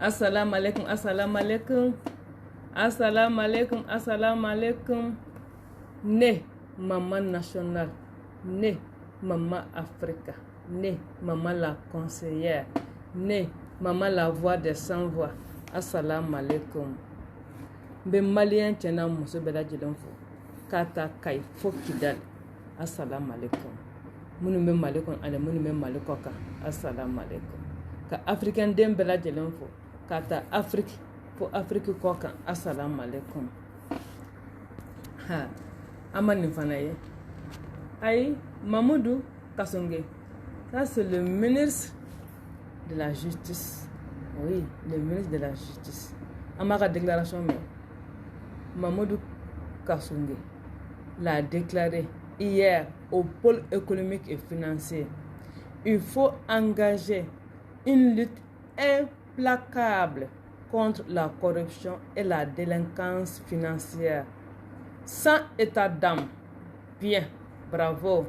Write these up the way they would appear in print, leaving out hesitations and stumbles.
Assalamu alaikum, assalamu alaikum. Assalamu alaikum, assalamu alaikum. Né, maman nationale. Né, maman Africa. Né, maman la conseillère. Né, maman la voix des sans voix. Assalamu alaikum. Be malien tena muso bela jilenfo. Kata kai fo kidal. Assalamu alaikum. Munu be malikon ale munu be malikoka. Assalamu alaikum. Ka africain dem bela jilenfo. Kata Afrique pour Afrique koka. Assalamu alaikum. Ha. Amani fanaye. Aïe, Mamoudou Kassongue. Ça c'est le ministre de la justice. Oui, le ministre de la justice. Amara déclaration mais Mamoudou Kassongue l'a déclaré hier au pôle économique et financier. Il faut engager une lutte implacable contre la corruption et la délinquance financière. Sans état d'âme. Bien, bravo.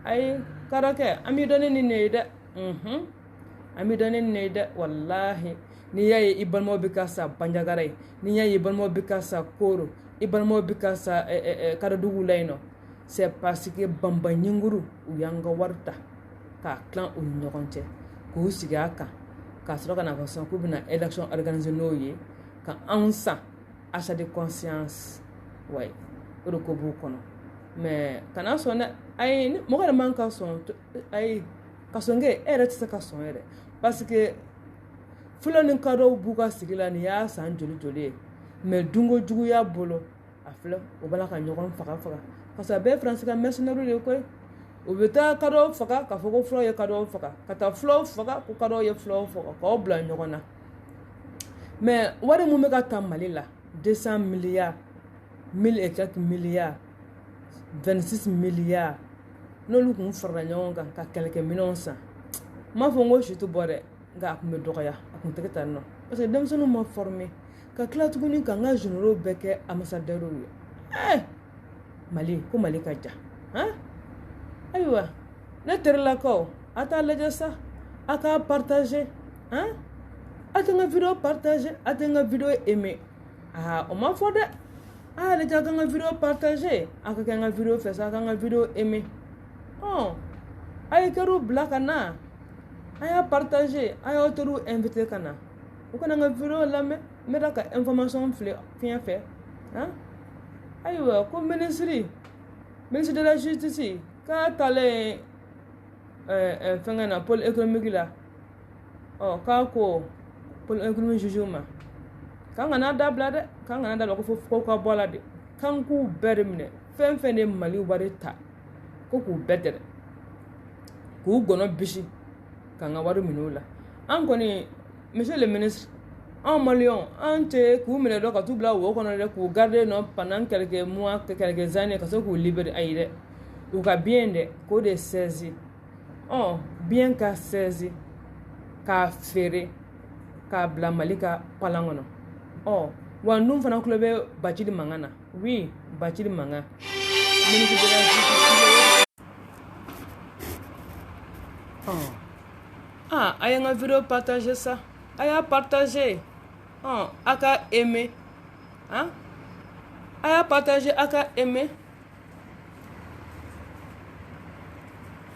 Aïe, karaké, ami donné ni neide. Ami donné ni neide, wallahi. Ni yaye ibalmo bikasa banjagaray. Ni yaye ibalmo bikasa koro. Ibalmo bikasa karadugu laino. C'est parce que bamba nyinguru ou yanga warta. Ka clan ou nyokonche. Ko sigaka. Ka soroka na façon ko bina élection organisée noye. Ka ansa achat de conscience. Ouais. Urukobu kono. Mais kana sona ay mo kana man ka son ay kasonge era tsa ka son ere parce que fulani kado buka sigila ni ya san joli mais dungo jugu ya bolo afla o bala ka nyogon faka parce que be france ka mercenaire le koy o beta kado faka ka foko flo ye kado faka kata flo faka ko kado ye flo faka ko bla nyogona mais wari mu me ka tamalila 200 milliards 1000 et quelques milliards 26 milliards n'olu kun farala ɲɔgɔn kan ka kɛlɛkɛ minɛnw san m'a fɔ n ko si tɛ bɔ dɛ nka a kun bɛ dɔgɔya a kun tɛgɛ taa nɔ parce que denmisɛnninw ma former ka tila tuguni ka n ka généraux bɛɛ kɛ ambassadeurs ye mali ko mali ka ja ayiwa ne terilakaw a t'a lajɛ sa a k'a partager a tɛ n ka vidéo partager a tɛ n ka vidéo aimer o ma fɔ dɛ les gens qui ont vidéo partagée, qui ont vidéo fait ça, qui ont vidéo aimé. Aïe que black ana, aïe partagé, aïe autour invité kana. Ou qu'on a vidéo là mais d'accord information bien fait. Aïe comme ministre de la justice, quand t'allais faire un pôle économique là, quand pôle économique jugement. Quand on a d'abord, quand on a d'abord, il faut qu'on boit de. Quand on bermine, fin de Mali ou barita, qu'on bête, qu'on gonne bichi, quand on a voir minula. On connaît, monsieur le ministre, en Malion, on te couvre le tout blanc ou qu'on a pour garder nos pendant quelques mois, quelques années, que ce qu'on libère aïe, ou qu'à bien de, qu'on de saisi. Bien qu'à saisi, qu'à ferrer, qu'à blamalika palangono. Wandum fana kulobe bachili mangana. Oui, bachili manga. Aya nga vidéo partager ça. Aya partager. Aka aimer. Aya partager aka aimer.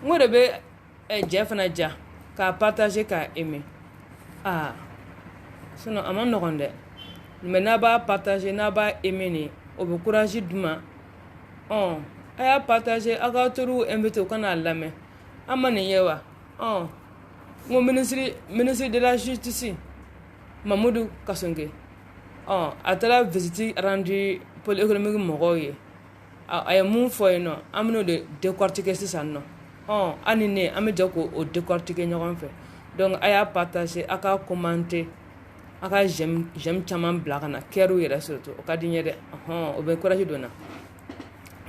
Ngorebe Jeff na ja ka partager ka aimer. Sinon amon nokonde. Mais n'a pas partagé, n'a pas aimé, au courage d'humain. A partagé, a gâteau invité au canal la main. A maneyewa. Mon ministre de la justice, Mamoudou Kassongue. A tala visite rendu pour l'économie Moroye. A y a mon foyer, non, a mené de décortiquer ça, non. Anine, a me dit au décortiquer, non, fait. Donc, a partagé, a commenté. Aka j'aime chaman blakana keru yere surtout o kadigne de o be courage dona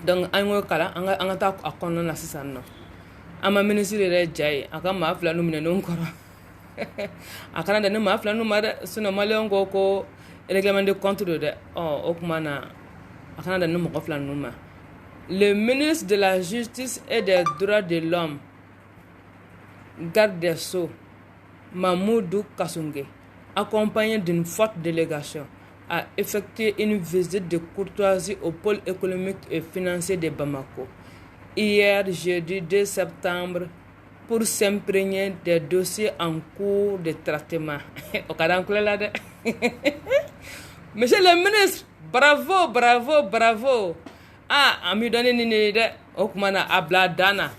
donc ango kala anga ta akono na sisan no ama ministre re jay aka ma fla no mine non koro akana de ma fla no mare suno malongo ko règlement de compte de o kuma na akana de no mo fla no ma le ministre de la justice et des droits de l'homme garde des sceaux Mamoudou Kassongue accompagné d'une forte délégation, a effectué une visite de courtoisie au pôle économique et financier de Bamako hier jeudi 2 septembre pour s'imprégner des dossiers en cours de traitement. Monsieur le ministre, bravo, bravo, bravo. Ah, ami donné nini de okumana abla dana.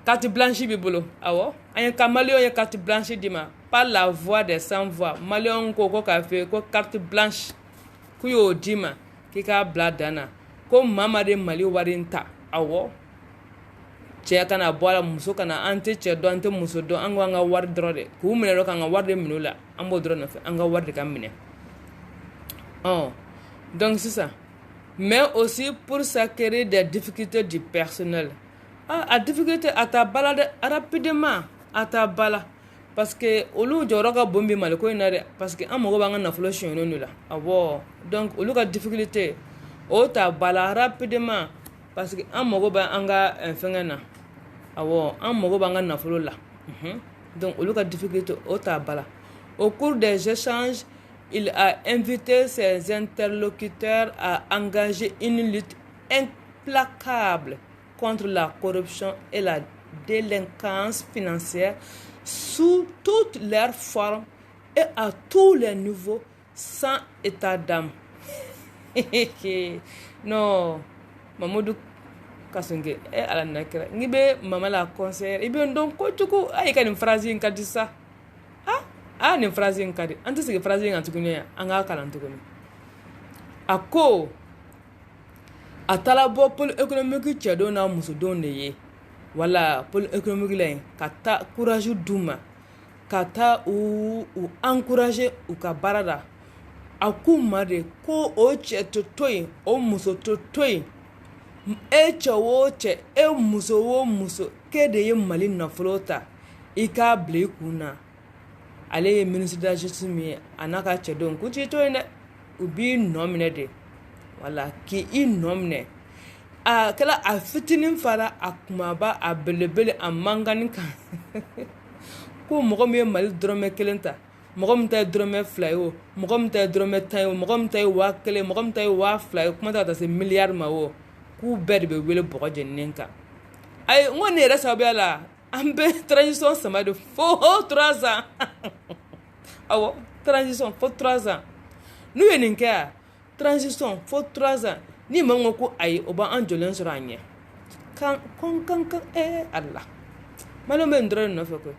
Carte blanche bibolo. Awo, anya kamalio ya carte blanche dima. Par la voix des sans voix. Malion koko café ko carte blanche. Kuyo dima kika abla dana. Ko mama de mali warinta. Awo. Cɛ kana bɔ la muso kana an tɛ cɛ dɔn an tɛ muso dɔn an ko an ka wari dɔrɔn de k'u minɛ dɔrɔn k'an ka wari de minɛ u la an b'o dɔrɔn nɔfɛ an ka wari de ka minɛ donc sisan mais aussi pour s'acquérir des difficultés du personnel a difficulté a ta bala dɛ rapidement a ta bala parce que olu jɔyɔrɔ ka bon bi mali ko in na dɛ parce que an mago b'an ka nafolo sonyɛnni de la awɔ donc olu ka difficulté o ta bala rapidement parce que an mago b'an ka fɛngɛ na awɔ an mago b'an ka nafolo la donc olu ka difficulté o ta bala au cours des échanges il a invité ses interlocuteurs à engager une lutte implacable contre la corruption et la délinquance financière sous toutes leurs formes et à tous les niveaux sans état d'âme. Non, Mamadou Kassunge ala nakira ngibe mama la conseiller ibe ndon ko tuku ay kan phrase in kadisa ni phrase in kadi anti sige phrase in antukuni anga kala antukuni ako atala bo pol économique chedo na musudon ne ye wala pol économique lain kata courage duma kata u encourager u ka barada akumare ko o che totoy o muso totoy echawoche muso wo muso kede ye mali na flota ika ble kuna ale ye ministre de la justice mi anaka chedon ku ti to ne ubi nomine de wala ki I nomine a kala a fitinin fara akumaba a belebele a mangani kan ko mogo mi mali drome kelenta mogo mi tay drome flyo mogo mi tay drome tay mogo mi tay wa kele mogo mi tay wa flyo kuma ta se milliard ma wo ku bed be wele bogo jennenka ay ngone resa be la ambe transition sama de fo 3 ans awo transition fo 3 ans nu yeninka transition fo 3 ans ni mango ko ay oba anjolen suranye kan Allah malo men ndro no fe ko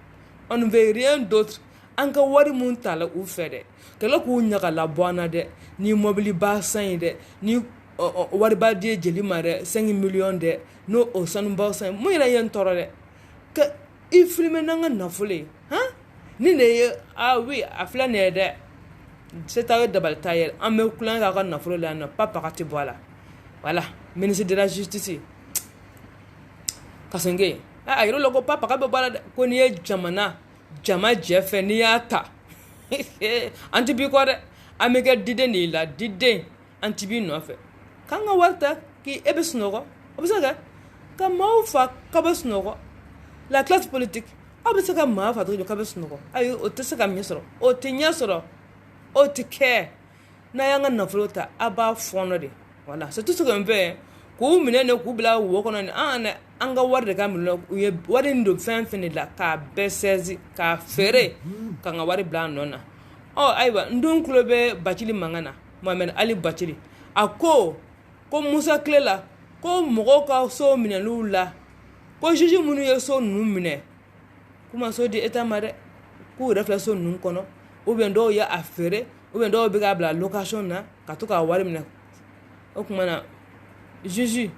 on veut rien d'autre anka wari mun tala u fede kala ku nyaka la bona de ni mobili ba san de ni wari ba die jeli mare 5 millions de no o sanu ba san mu ira yen toro de que il filme nanga na fule ni ne oui afla ne de c'est à double taille en me coulant ka na fule la na papa ka ti voilà ministre de la justice Kassunge ayiro logo papa ka be bala ko ni jamana jama jefe ni ata anti bi ko de amega dide ni la dide anti bi no fe kanga warta ki ebesnogo obsaga ka maufa kabesnogo la classe politique obsaga mafa to kabesnogo ayo otesaka myesoro otinyasoro otike na yanga na flota aba fono de voilà c'est tout ce qu'on veut ko minene ku bla wo kono ni anga warde ka mino uye wari ndo fenfene la ka besezi ka fere kanga wari bla nona aywa ndon kulobe bachili mangana Mohamed Ali Bachili ako ko Musa Klela ko mogo ka so mine lula ko jiji munu ye so nu mine kuma so di eta mare ku reflexion nun kono ou bien do ya affaire ou bien do biga bla location na ka to ka wari mine o kuma na jiji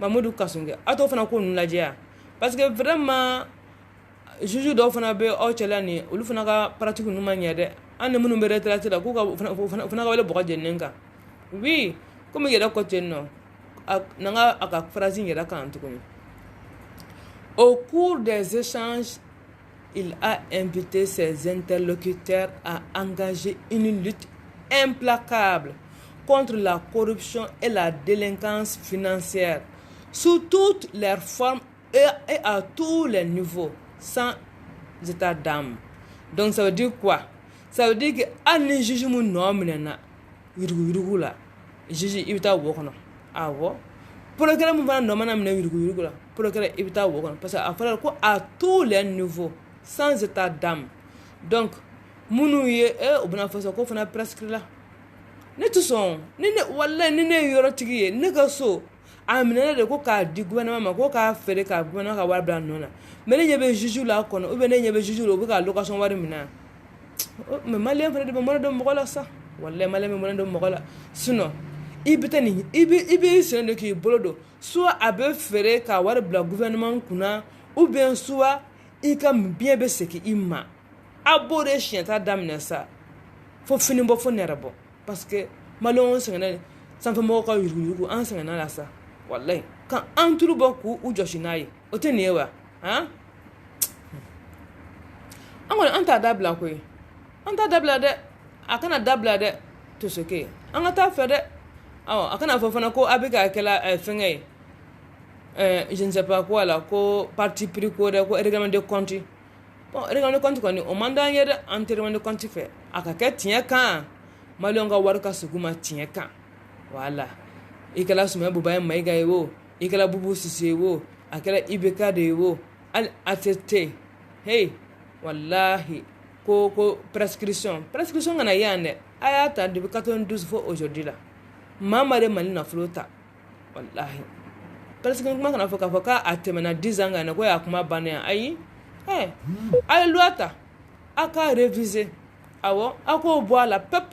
Mamadou Kassunge ato fana ko nun lajia parce que vraiment jiji do fana be o chelani ulu fana ka pratique nu manya de an munu be retraité la ku ka fana ka wala boka jennenka oui comme il y a côté non nanga aka phrase ngira kan tukuni au cours des échanges il a invité ses interlocuteurs à engager une lutte implacable contre la corruption et la délinquance financière sous toutes leurs formes et à tous les niveaux sans état d'âme. Donc ça veut dire quoi? ça veut dire que ani juge mu no minena yurugu la juge ibita wo kono awo procureur mu bana no mana mina yurugu la procureur ibita wo kono parce que a falloir ko à tous les niveaux sans état d'âme donc munu ye obna faso ko fana prescrire la ne tout son ne wallahi ne yoro tigi ye ne ka so amina de ko ka di gouvernement ma ko ka fere ka gouvernement ka war blan nona mais ne yebe juju la kono ou bien ne yebe juju lo ka location war mina mais malien fere de mo do mo la sa wallahi malien mo do mo la sinon ibitani ibi sen de ki bolodo soit abe fere ka war blan gouvernement kuna ou bien soit i ka bien be seki imma abore chien ta damne ça faut finir bo faut nerabo parce que malon sengana ça fait mo ko yurugu an sengana la ça wallahi quand anturu boku u joshinayi otenewa hein angol anta dabla ko anta dabla de akana dabla de to soke anga ta fede akana fofana ko abika kala fengay je ne sais pas quoi là ko parti pris ko de ko règlement de compte bon règlement de compte ko ni o manda yede règlement de compte fait akaka tinya kan malonga warka suguma tinya kan voilà ikala suma buba mai ga yewo ikala bubu sisi yewo akala ibeka de yewo al atete hey wallahi ko prescription ngana yane ayata de 92 fois aujourd'hui là mama de malina flota wallahi parce que comment kana foka atemena 10 ans ngana ko ya kuma bana ayi ay luata aka réviser awo ako boala pep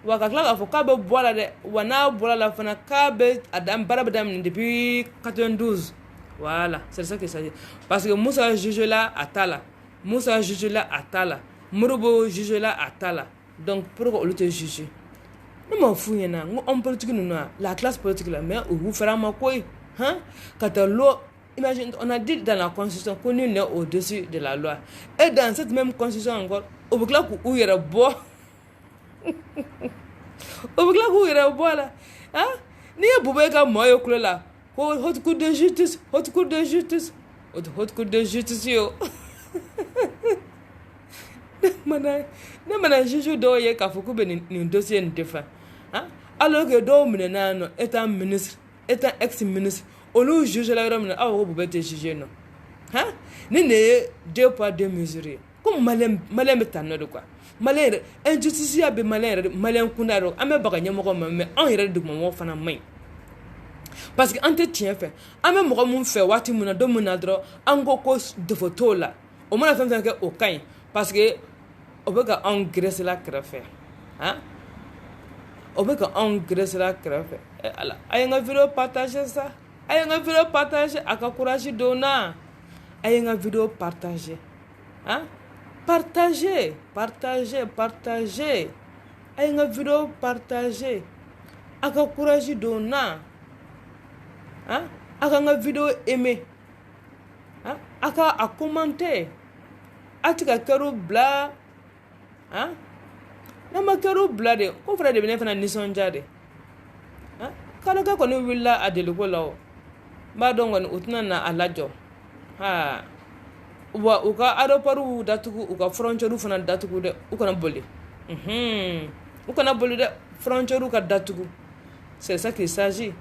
waka kla ka be boala de wana boala la fana ka be adam barabadam depuis 92 voilà c'est ça que ça dit parce que Moussa juge là atala Moussa juge là atala Murubo juge là atala donc pourquoi on le juge ne m'en fous yana on politique nous la classe politique là mais vous fera ma quoi hein quand l'eau imagine on a dit dans la constitution qu'on est au-dessus de la loi et dans cette même constitution encore au bout là où il y a bois au bout là où il y a bois là hein ni boubé ka moyo kula la haute cour de justice haute cour de justice yo ne mana juge do ye ka fuku be ni dossier ni defa hein alors que do menena no étant ministre étant ex-ministre on juge la rom na awo boubé te juger non hein ne deux poids deux mesures comme malem betano de quoi malin injustice ya be malin kunaro ame baga nyamo mais on yere de mo fana main parce que entretien fait ame mo mun fait wati mun do mun adro ango ko de photo là au moins la femme que au kain parce que obeka engraisser la crève hein obeka engraisser la crève ala ayenga vidéo partager ça ayenga vidéo partager aka courage dona ayenga vidéo partager hein partager ayenga vidéo partager aka courage dona hein aka nga vidéo aimer hein aka a commenter atika kero bla hein na makero bla de ko fra de bene fana nisonja de hein kala ka ko ni willa adelu ko lawo ba dongon utna na alajo ha wa uka aeroparu datugu uka frontière fana datugu de uka na boli uka na boli de frontière uka datugu c'est ça qu'il s'agit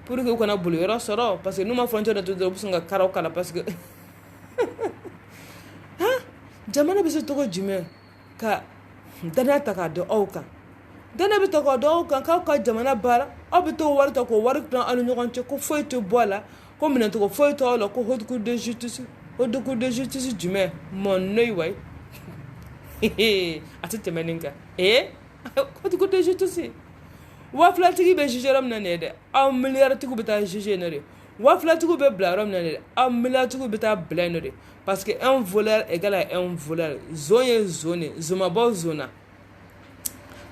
pour que uka na boli yoro soro parce que nous ma frontière datugu de busunga karaw kala parce que ha jamana biso to jume ka dana taka do auka dana bi to do auka ka jamana bara obito warta ko warta anu nyokonche ko foito bola ko minanto ko foito lo ko haute cour de justice haute cour de justice jume mon noy way atete meninga haute cour de justice wa flatigi be jugeram nanede a milliard tiku bita juger nore wa flatigi be blarom nanede a milliard tiku bita blanere parce que un voleur égale à un voleur zone zoma bo zona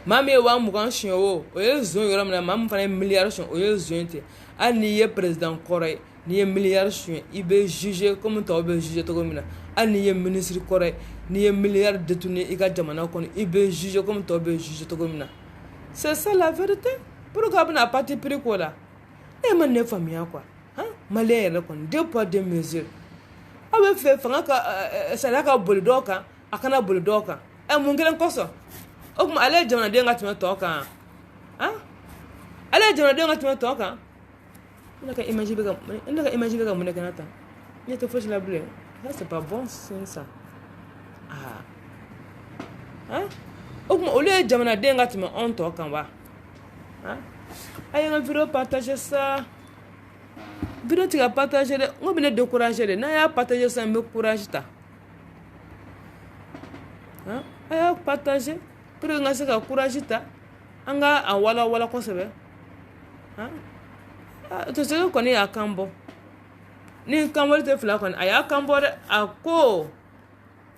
mami wa mugan chio o ye zone yoram na mam fa milliard chio o ye zonte ani ye président coré ni ye milliard chien ibe juger comme to be juger to gomina ani ye ministre coré ni ye milliard détourné iga jamana kono ibe juger comme to be juger to gomina c'est ça la vérité pour que na parti pris quoi là et man ne famille quoi hein malais kon deux poids deux mesures abe fe fanga ka sala ka bolidoka akana bolidoka e mungelen koso o kuma ale jamana den ka tɛmɛ tɔ kan ale jamana den ka tɛmɛ tɔ kan ne ka image bɛ ka mun de kɛnɛ ta ne tɛ fosi la bilen ça c'est pas bon signe ça o kuma olu ye jamana den ka tɛmɛ anw tɔ kan wa a ye n ka video partager ça video tɛ ka partager dɛ n ko bɛ ne décourager de n'a y'a partager sisan n bɛ courage ta a y'a partager pour que n ka se ka courage ta an ka a wala kosɛbɛ Tosege kɔni y'a kan bɔ ni kanbɔli tɛ fila kɔni a y'a kan bɔ dɛ a ko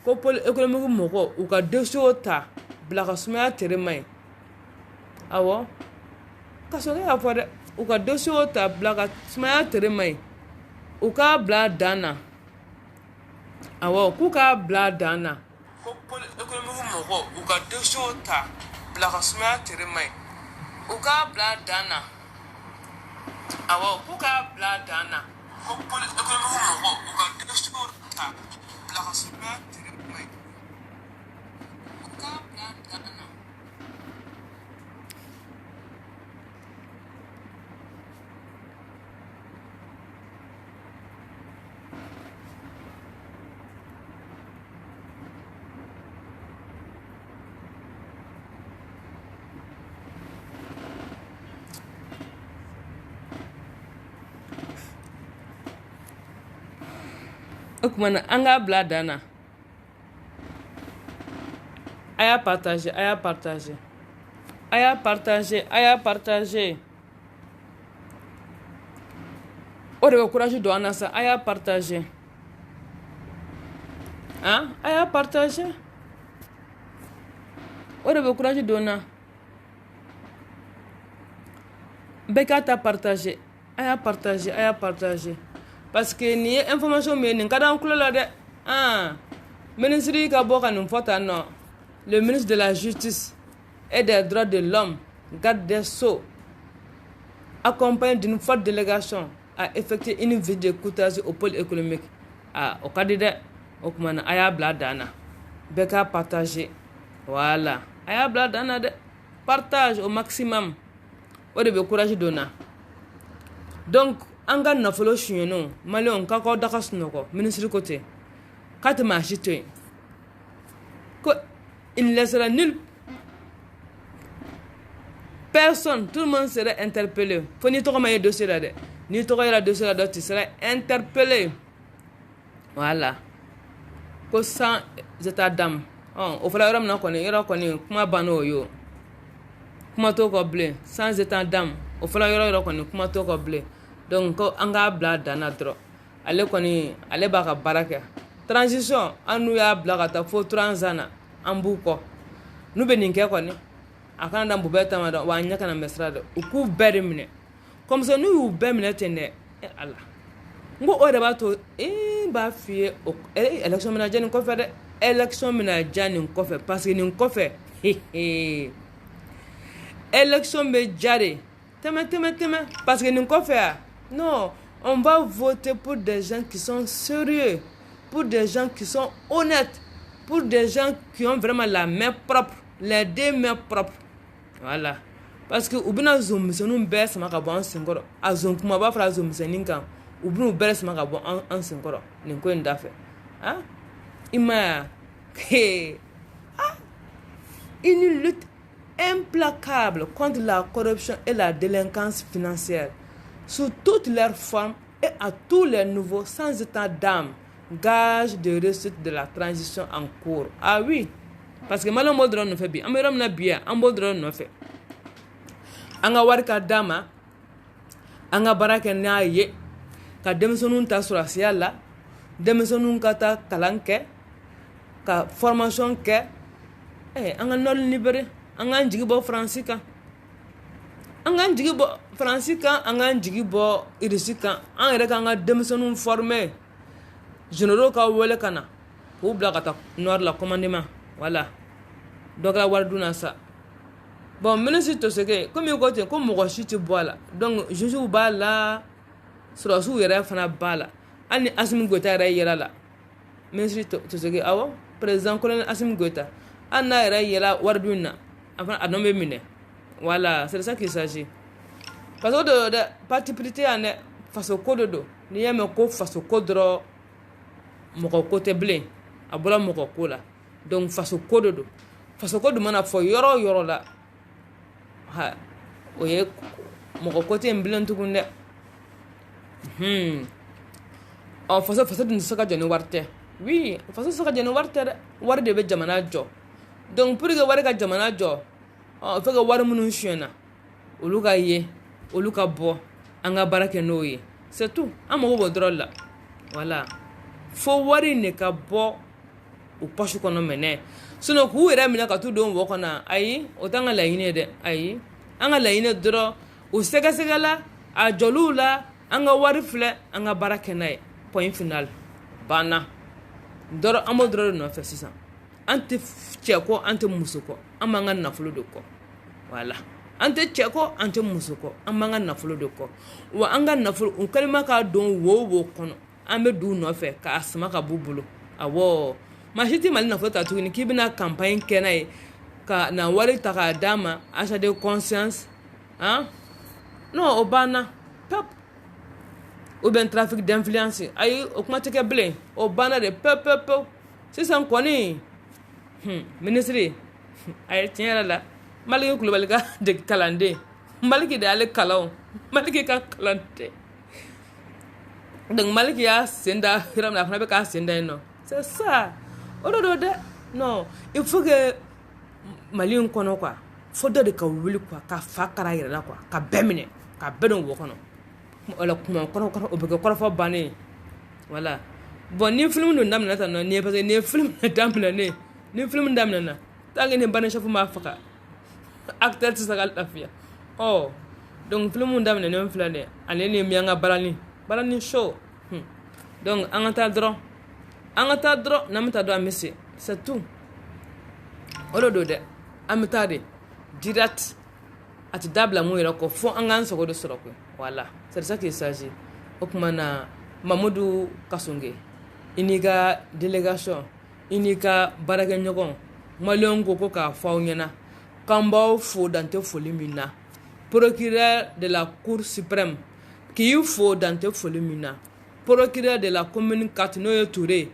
pôle économique mɔgɔw u ka dossier ta bila ka sumaya tere ma ye awɔ ka sɔrɔ y'a fɔ dɛ u ka dossier ta bila ka sumaya tere ma ye u k'a bila dan na awɔ k'u k'a bila dan na ko pôle économique mɔgɔw u ka dossier ta bila ka sumaya tere ma ye u k'a bila dan na awɔ k'u k'a bila dan na ko pôle économique mɔgɔw u ka dossier ta bila ka sumaya tere ma ye u k'a bila dan na. O kumana an k'a bila dan na a y'a partager o de bɛ courage don an na sa a y'a partager a y'a partager o de bɛ courage don na bɛɛ k'a ta partager a y'a partager parce que nin ye information min ye nin ka d'an tulo la dɛ ministre ka bɔ ka nin fɔ tan nɔ le ministre de la justice et des droits de l'homme garde des sceaux accompagné d'une forte délégation a effectué une visite d'écoutage au pôle économique o ka di dɛ o kuma na a y'a bila dan na bɛɛ k'a partager voilà a y'a bila dan na dɛ partage au maximum o de bɛ courage don na donc an ka nafolo suɲɛnenw maliyɛnw k'a k'aw daga sunɔgɔ ministre ko ten k'a tɛ maa si to yen ko il ne laissera nulle personne tout le monde serait interpellé fo n'i tɔgɔ ma ye dossier la dɛ n'i tɔgɔ yera dossier la dɔ tu seras interpellé voilà ko sans état d'âme o fɔra yɔrɔ min na kɔni yɔrɔ kɔni kuma banna o ye o kuma t'o kɔ bilen sans état d'âme o fɔra yɔrɔ kɔni kuma t'o kɔ bilen donc ko an k'a bila dan na dɔrɔn ale kɔni ale b'a ka baara kɛ transition an n'u y'a bila ka taa fo 3 ans na an b'u kɔ n'u bɛ nin kɛ kɔni a kana dan bubɛ tama dɔn wa a ɲɛ kana mɛ sira dɔn u k'u bɛɛ de minɛ comme ça n'u y'u bɛɛ minɛ ten dɛ ala n ko o de b'a to n b'a f'i ye élection bɛna diya nin kɔfɛ dɛ élection bɛna diya nin kɔfɛ parce que nin kɔfɛ élection bɛ diya de tɛmɛ parce que nin kɔfɛ a non, on va voter pour des gens qui sont sérieux, pour des gens qui sont honnêtes, pour des gens qui ont vraiment la main propre, les 2 mains propres. Voilà. Parce que ubina zomisenu bɛɛ sama ka bɔ an senkɔrɔ a zon kumaba fara zomisɛnnin kan u bɛna u bɛɛ sama ka bɔ an senkɔrɔ nin ko in da fɛ i ma ye une lutte implacable contre la corruption et la délinquance financière sous toutes leurs formes et à tous les niveaux sans état d'âme, gage de réussite de la transition en cours. Ah oui, parce que malheureusement, on ne fait bien. On ne bien, on ne fait. On a warka dama, on a baraka naye, ka demisonun ta surasiya la, demisonun ka ta kalanke, ka formation ke, on a non libéré, on a un jigibo francica. An k'an jigi bɔ faransi kan an k'an jigi bɔ irisi kan an yɛrɛ k'an ka denmisɛnninw former généraux ka wele ka na k'u bila ka taa nord la commandement voilà dɔ kɛra wari dun na sa bon ministre Tosege komi i ko ten ko mɔgɔ si tɛ bɔ a la donc juges b'a la sɔrɔsiw yɛrɛ fana b'a la hali ni Asimi Goita yɛrɛ yɛlɛ la ministre Tosege awɔ président colonel Asimi Goita hali n'a yɛrɛ yɛlɛ wari dun na enfin a nommé mine. Voilà, c'est de ça qu'il s'agit. Parce que de parti politique en est face au code do. Ni y'a me ko face au code dro moko côté blé. Abola moko kola. Donc face au code do. Face au code mana fo yoro la. Ha. Oye moko côté blé tukunde. Oh face d'une saka jani warte. Oui, face saka jani warte war de be jamana jo. Donc pour que war ka jamana jo. Oh fait que war munu shena. Oluka ye. Oluka bo anga barake noye c'est tout amogo bo drôle là voilà fo wari ne ka bo o poche kono mene sinon ku wera mina ka tu don wo kona ayi o tanga la ine de ayi anga la ine dro o sega la a jolula anga wari fle anga barake nay point final bana dro amo dro no fa sisa ante cheko ante musuko amanga na fulu do ko voilà ante cheko ante musuko amanga nafulo de ko wa anga nafulo on kalima ka don wo kono ambe du no fe ka asma ka bubulo awo mashiti mali nafulo ta tuni kibina campaign kenai ka na wari ta ka dama acha de conscience hein non obana pep ou ben trafic d'influence ay automatique blé obana de pep c'est ça koni ministre ay tiens là maliki kulubali ka de kalande maliki de ale kalaw maliki ka kalante donc maliki ya senda hiram na fana be ka senda no c'est ça odo de non il faut que mali on kono quoi faut de ka wuli quoi ka fakara yira la quoi ka bemine ka bedon wo kono wala kuma kono o be ko fo bane voilà bon ni film no ndam na tan no ni parce que ni film na dam na ni film ndam na tangi ni bane chafu ma faka acteur ti sagal tafia oh donc film ndam ne non flane ane ni mianga balani show donc angata dro namta do amisi c'est tout olodo de amtade direct at dabla mo yero ko fo angan so go do soro ko voilà c'est ça qu'il s'agit okmana Mamadou Kasonge iniga délégation inika baraga nyogon malion ko ka fawnyana Kambao fo dante folimina procureur de la Cour suprême qui faut dante folimina procureur de la commune Katinoye Touré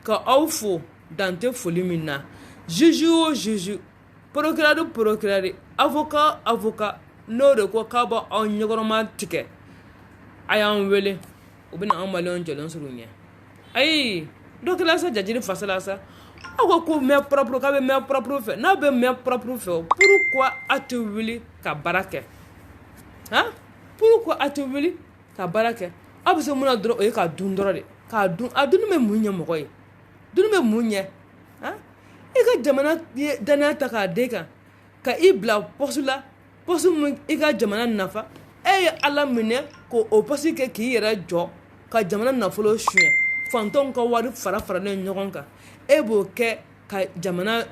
ka au fo dante folimina juge procureur avocat no de ko kaba on nyogoroma tike ayan wele obina amalion jelon surunya ay donc là ça jajiri fasala ça ko me propre ka be me propre fait na be me propre fait pourquoi atwili ka barake hein pourquoi atwili ka barake abso muna dro e ka dun dro de ka dun adun me munye mo koy dun me munye hein e ka jamana dana ta ka deka ka ibla posula posu e ka jamana nafa e ala mine ko o posi ke ki yera jo ka jamana nafolo shue fanton ka wari fara ne nyogon ka ebo ke ka jamana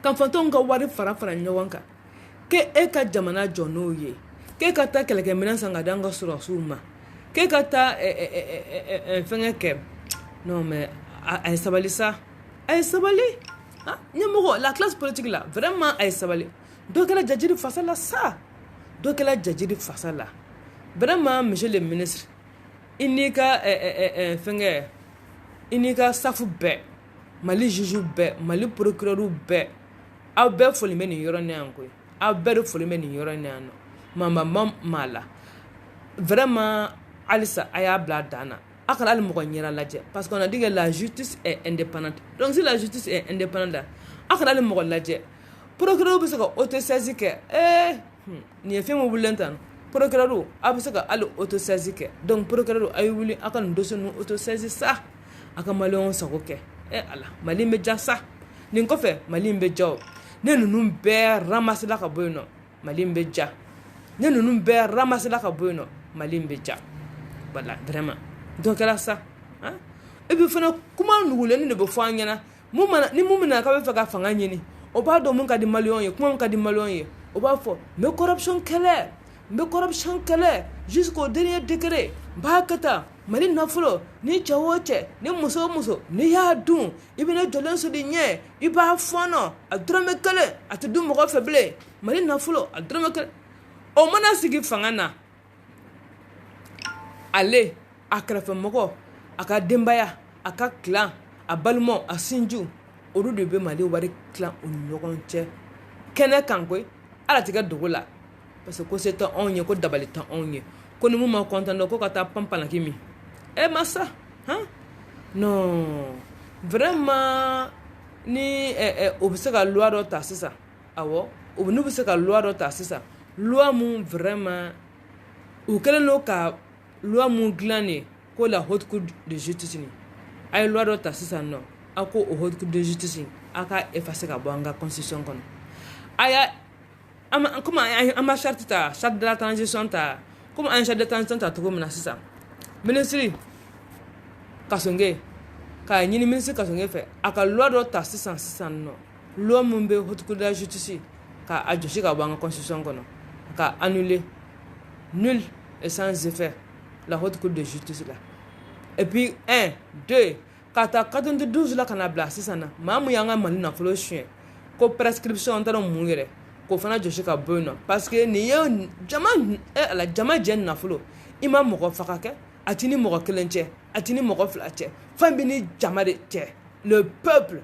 kan fanton ka wari fara nyogon ka ke e ka jamana jono ye ke ka ta keleke mina sanga danga sura suma ke ka ta fenge ke non mais ay sabali ça ay sabali hein nyemo la classe politique là vraiment ay sabali donc la jajiri fasala ça donc la jajiri fasala vraiment monsieur le ministre inika fenge inika safu be mali juju be mali procureur be abe folime ni yoro ne anko abe folime ni yoro ne ano mama mala vraiment alisa aya bla dana akala al mo nyira laje parce qu'on a dit que la justice est indépendante donc si la justice est indépendante akala al mo laje procureur be sako autosaisir ke ni fe mo bulentan procureur abusaka al autosaisir ke donc procureur ay wuli akan dossier no autosaisir ça aka malon sako ke ala mali me jassa nin ko fe mali be jaw ne nunu be ramasser la ka boyno mali be ja ne nunu be ramasser la ka boyno mali be ja voilà vraiment donc là ça hein et puis fana kuma nugule ni be fo anyana ni mumina ka be fa ka fanga nyini o ba do mun ka di malion ye kuma mun ka di malion ye o ba fo me corruption kele Mbe corruption kɛlɛ jusqu'au dernier degré. Bakata mali nafolo ni cɛwoce ni muso ni y'a dun i bɛna jɔlen so di ɲɛ i b'a fɔnɔ a dɔrɔmɛ kelen a tɛ dun mɔgɔ fɛ bilen mali nafolo a dɔrɔmɛ kelen o mana sigi fanga na ale a kɛrɛfɛmɔgɔ a ka denbaya a ka clan a balimaw a sinju olu de bɛ mali wari tilan u ni ɲɔgɔn cɛ kɛnɛ kan koyi ala tɛ kɛ dogo la parce que ko se tɛ anw ye ko dabali tɛ anw ye ko ni mun ma content dɔ ko ka taa panpanaki min masa non vraiment ni o bɛ se ka loi dɔ ta sisan awɔ n'u bɛ se ka loi dɔ ta sisan loi mun vraiment u kɛlen don ka loi mun dilan de ko la haute cour de justice ni a ye loi dɔ ta sisan nɔ a ko o haute cour de justice a ka effacer ka bɔ an ka constitution kɔnɔ a y'a comme an ma charte ta charte de la transition ta comme an charte de transition ta cogo min na sisan ministre Kasonge k'a ɲini ministre Kasonge fɛ a ka loi dɔ ta sisan nɔ loi mun bɛ haute cour de la justice ka a jɔsi ka bɔ an ka constitution kɔnɔ ka annuler nul et sans effet la haute cour de justice là et puis 1 2 ka taa 92 la ka na bila sisan na maa mun y'an ka mali nafolo suɲɛ ko prescription an taara mun yɛrɛ k'o fana jɔsi ka bɔ yen nɔ parce que nin ye jama jɛ nafolo i ma mɔgɔ faga kɛ a ti ni mɔgɔ kelen cɛ a ti ni mɔgɔ fila cɛ fɛn bɛ ni jama de cɛ le peuple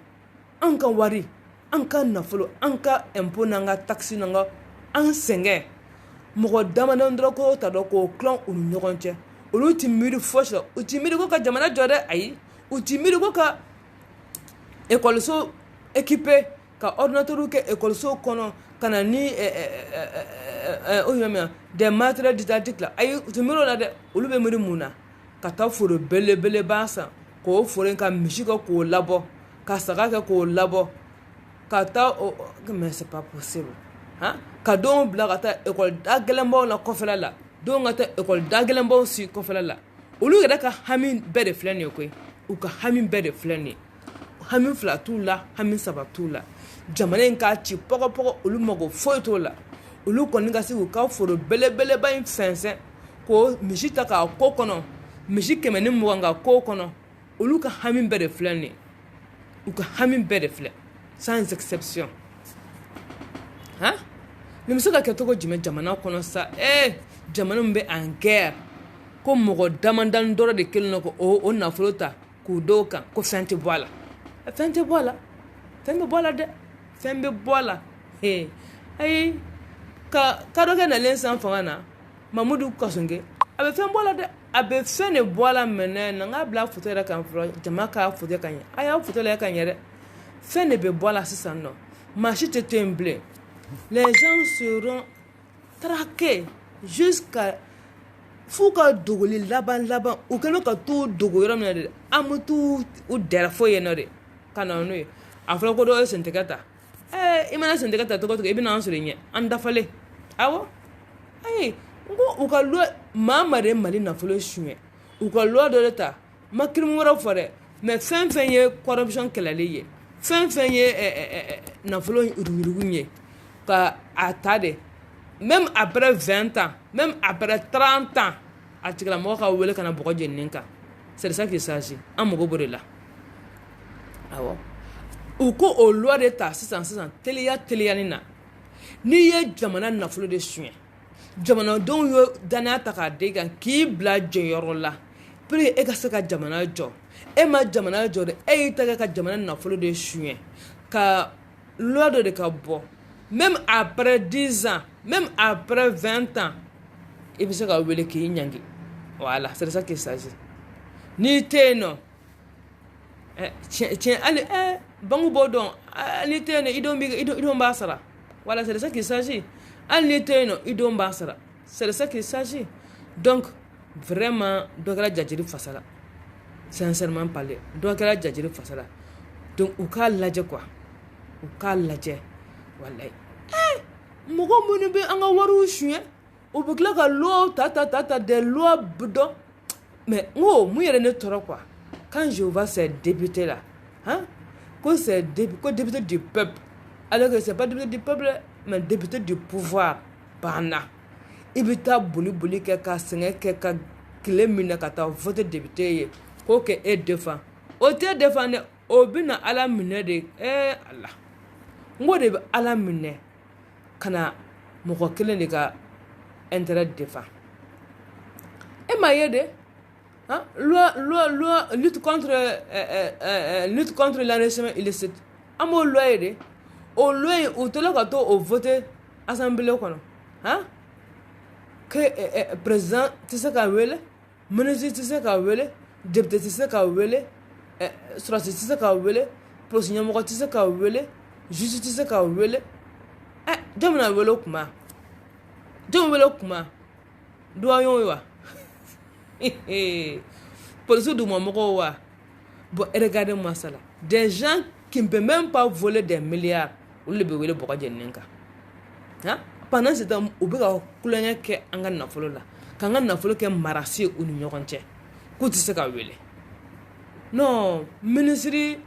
an ka wari an ka nafolo an ka impôt n'an ka taxe n'an ka an sɛgɛn mɔgɔ damadɔ dɔrɔn k'o ta dɔn k'o tilan u ni ɲɔgɔn cɛ olu ti miiri fosi la u ti miiri ko ka jamana jɔ dɛ ayi u ti miiri ko ka ekɔliso équipé ka ordinateur kɛ ekɔliso kɔnɔ ka na ni des matériels didactiques la ayi u ti miiri o la dɛ olu bɛ miiri mun na ka taa foro belebeleba san k'o foro ka misi kɛ k'o labɔ ka saga kɛ k'o labɔ ka taa mais c'est pas possible ka denw bila ka taa école da gɛlɛnbaw la kɔfɛla la denw ka taa école da gɛlɛnbaw si kɔfɛla la olu yɛrɛ ka hami bɛɛ de filɛ nin ye koyi u ka hami bɛɛ de filɛ nin ye hami fila t'u la hami saba t'u la jamana in k'a ci pɔgɔpɔgɔ olu mago foyi t'o la olu kɔni ka se k'u ka foro belebeleba in fɛnsɛn k'o misi ta k'a ko kɔnɔ misi 120 ka ko kɔnɔ olu ka hami bɛɛ de filɛ nin ye u ka hami bɛɛ de filɛ sans exception nin bɛ se ka kɛ cogo jumɛn jamana kɔnɔ sa jamana min bɛ en guerre ko mɔgɔ damadani dɔrɔn de kelen don k'o nafolo ta k'u dɔw kan ko fɛn tɛ bɔ a la fɛn tɛ bɔ a la fɛn bɛ bɔ a la dɛ fɛn bɛ bɔ a la ayi ka dɔ kɛ nalen san fanga na Mamudu Kasonge a bɛ fɛn bɔ a la dɛ a bɛ fɛn de bɔ a la mɛnɛ na n k'a bila photo yɛrɛ kan fɔlɔ jama k'a photo ka ɲɛ a y'a photo lajɛ ka ɲɛ dɛ fɛn de bɛ bɔ a la sisan nɔ maa si tɛ to yen bilen les gens seront traqués jusqu'à f'u ka dogoli laban u kɛlen ka t'u dogo yɔrɔ min na de an bɛ t'u dɛrɛ foyi yen nɔ de ka na n'o ye a fɔra ko dɔ ye sentigɛ ta i mana sentigɛ ta cogo o cogo i bɛna an sɔrɔ i ɲɛ an dafalen awɔ ayi n ko u ka loi maa de ye mali nafolo suɲɛ u ka loi dɔ de ta ma kirimi wɛrɛ fɔ dɛ mais fɛn fɛn ye corruption kɛlɛli ye fɛn fɛn ye nafolo yuruguyurugu ye ka a ta de même après 20 ans même après 30 ans a tigilamɔgɔ ka wele ka na bɔgɔ jeninen kan c'est de ça qu'il s'agit an mago b'o de la awɔ u ko o loi de ta sisan teliyani na n'i ye jamana nafolo de suɲɛ jamanadenw ye danaya ta k'a da i kan k'i bila jɔyɔrɔ la pour que e ka se ka jamana jɔ e ma jamana jɔ de e y'i ta kɛ ka jamana nafolo de suɲɛ ka loi dɔ de ka bɔ même après 10 ans même après 20 ans i bɛ se ka wele k'i ɲangi voilà c'est de ça qu'il s'agit n'i tɛ yen nɔ tiɲɛ hali bangu b'o dɔn n'i tɛ yen nɔ i denw b'a sara voilà c'est de ça qu'il s'agit hali n'i tɛ yen nɔ i denw b'a sara c'est de ça qu'il s'agit donc vraiment dɔ kɛra jajiri fasa la sincèrement parler dɔ kɛra jajiri fasa la donc u k'a lajɛ quoi u k'a lajɛ walayi mɔgɔ minnu bɛ an ka wariw suɲɛ u bɛ tila ka loi ta des lois bidon mais n ko mun yɛrɛ ne tɔɔrɔ quoi quand je vois ces députés là ko c'est député du peuple alors que c'est pas député du peuple mais député du pouvoir banna i bɛ taa boli kɛ ka sɛgɛn kɛ ka tile minɛ ka taa vote député ye k'o kɛ e defan o tɛ defan dɛ o bɛ na ala minɛ de ala n ko de bɛ ala minɛ ka na mɔgɔ kelen de ka intérêt defan e m'a ye de loi lutte contre l'enrichissement illicite an b'o loi ye de o loi in u tora ka to o vote assemblée kɔnɔ que président tɛ se ka wele ministre tɛ se ka wele député tɛ se ka wele sɔrɔsi tɛ se ka wele polisi ɲɛmɔgɔ tɛ se ka wele juge tɛ se ka wele jɔn bɛna wele o kuma jɔn wele o kuma doyen ye wa polisi dugumamɔgɔw wa bon regardez-moi ça là des gens qui ne peuvent même pas voler des milliards olu de bɛ wele bɔgɔ jɛninen kan pendant ce temps u bɛ ka kulonkɛ kɛ an ka nafolo la k'an ka nafolo kɛ marasi ye u ni ɲɔgɔn cɛ k'u tɛ se ka wele non ministre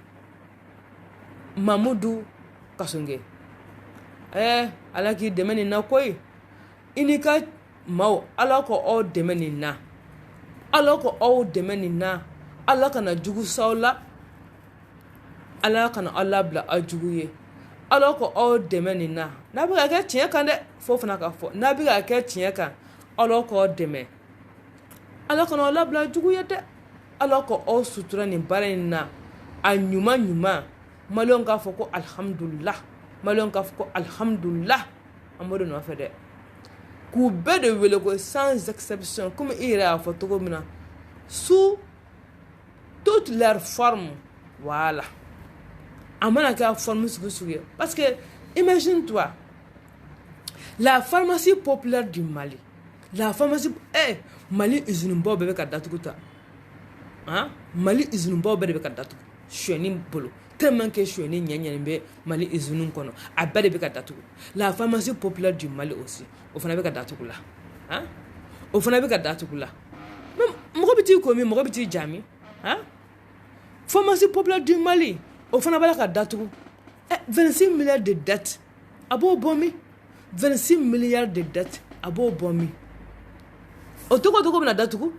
Mamudu Kasonge ala k'i dɛmɛ nin na koyi i ni ka maaw ala ka aw dɛmɛ nin na ala ka aw dɛmɛ nin na ala kana jugu s'aw la ala kana aw labila aw jugu ye ala ka aw dɛmɛ nin na n'a bɛ ka kɛ tiɲɛ kan dɛ fo fana ka fɔ n'a bɛ ka kɛ tiɲɛ kan ala ka aw dɛmɛ ala kana aw labila jugu ye dɛ ala ka aw sutura nin baara in na a ɲuman ɲuman maliyɛnw k'a fɔ ko alhamdulillah maliyɛnw k'a fɔ ko alhamdulillah an b'o de nɔfɛ dɛ k'u bɛɛ de wele ko sans exception comme i yɛrɛ y'a fɔ cogo min na sous toutes leurs formes voilà a mana kɛ forme sugu sugu ye parce que imagine toi la pharmacie populaire du Mali la pharmacie Mali usine-baw bɛɛ bɛ ka datugu ta Mali usine-baw bɛɛ de bɛ ka datugu suyɛni bolo tellement que suyɛni ɲɛɲɛlen bɛ Mali usine kɔnɔ a bɛɛ de bɛ ka datugu la pharmacie populaire du Mali aussi o fana bɛ ka datugu la o fana bɛ ka datugu la mɔgɔ bɛ t'i ko min mɔgɔ bɛ t'i ja min pharmacie populaire du Mali o fana b'a la ka datugu 26 milliards de dettes a b'o bɔ min 26 milliards de dettes a b'o bɔ min o tɔgɔ bɛ na datugu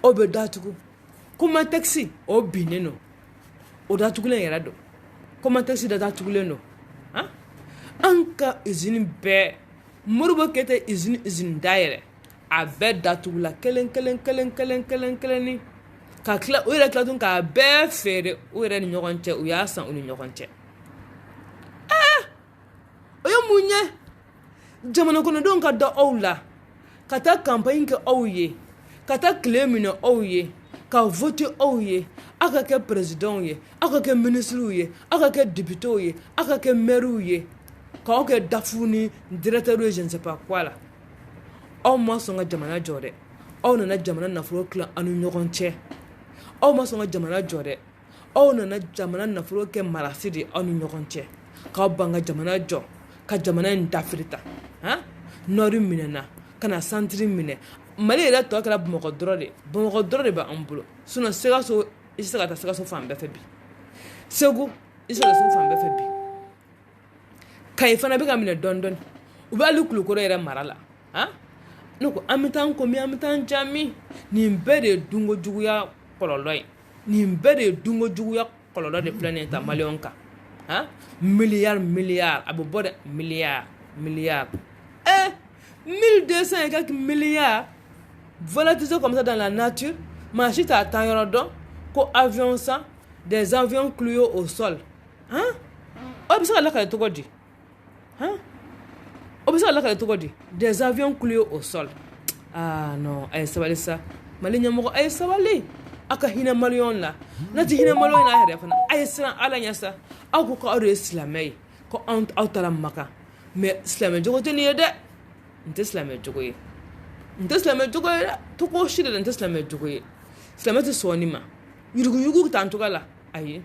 o bɛ datugu comment taxi o binnen don o datugulen yɛrɛ don comment taxi da datugulen don an ka usine bɛɛ Modibo Keyita usine dayɛlɛ a bɛɛ datugula kelen ni ka tila u yɛrɛ tila tun k'a bɛɛ feere u yɛrɛ ni ɲɔgɔn cɛ u y'a san u ni ɲɔgɔn cɛ o ye mun ye jamana kɔnɔdenw ka da aw la ka taa campagne kɛ aw ye ka taa tile minɛ aw ye ka vote aw ye aw ka kɛ présidentw ye aw ka kɛ ministrew ye aw ka kɛ députéw ye aw ka kɛ maires ye k'aw kɛ dafu ni directeur ye je ne sais pas quoi la aw ma sɔn ka jamana jɔ dɛ aw nana jamana nafolo tila an ni ɲɔgɔn cɛ aw ma sɔn ka jamana jɔ dɛ aw nana jamana nafolo kɛ marasi de aw ni ɲɔgɔn cɛ k'aw ban ka jamana jɔ ka jamana in dafirita nɔri minɛna ka na santiri minɛ Mali yɛrɛ tɔ kɛra Bamakɔ dɔrɔn de b'an bolo sinon Sikaso i tɛ se ka taa Sikaso fan bɛɛ fɛ bi Segu i tɛ se ka taa fan bɛɛ fɛ bi Kayi fana bɛ ka minɛ dɔɔni u bɛ hali Kulukɔrɔ yɛrɛ mara la ne ko an bɛ taa an ko min an bɛ taa an ja min nin bɛɛ de ye dunkojuguya kɔlɔlɔ ye nin bɛɛ de ye dunkojuguya kɔlɔlɔ de filɛ nin ye ta maliyɛnw kan milliard a bɛ bɔ dɛ milliard 1200 et quelques milliards volatilisés comme ça dans la nature maa si t'a taa yɔrɔ dɔn ko avion san des avions cloués au sol o bɛ se ka lakale cogo di o bɛ se ka lakale cogo di des avions cloués au sol non a ye sabali sa Mali ɲɛmɔgɔ a ye sabali aw ka hinɛ maliyɛnw la n'a tɛ hinɛ maliyɛnw na yɛrɛ fana a ye siran Ala ɲɛ sa aw ko k'aw de ye silamɛ ye ko aw taara Maka mais silamɛ jogo tɛ nin ye dɛ n tɛ silamɛ jogo ye dɛ togo si de la n tɛ silamɛ jogo ye silamɛ tɛ sɔn nin ma yuruguyurugu t'an cogoya la ayi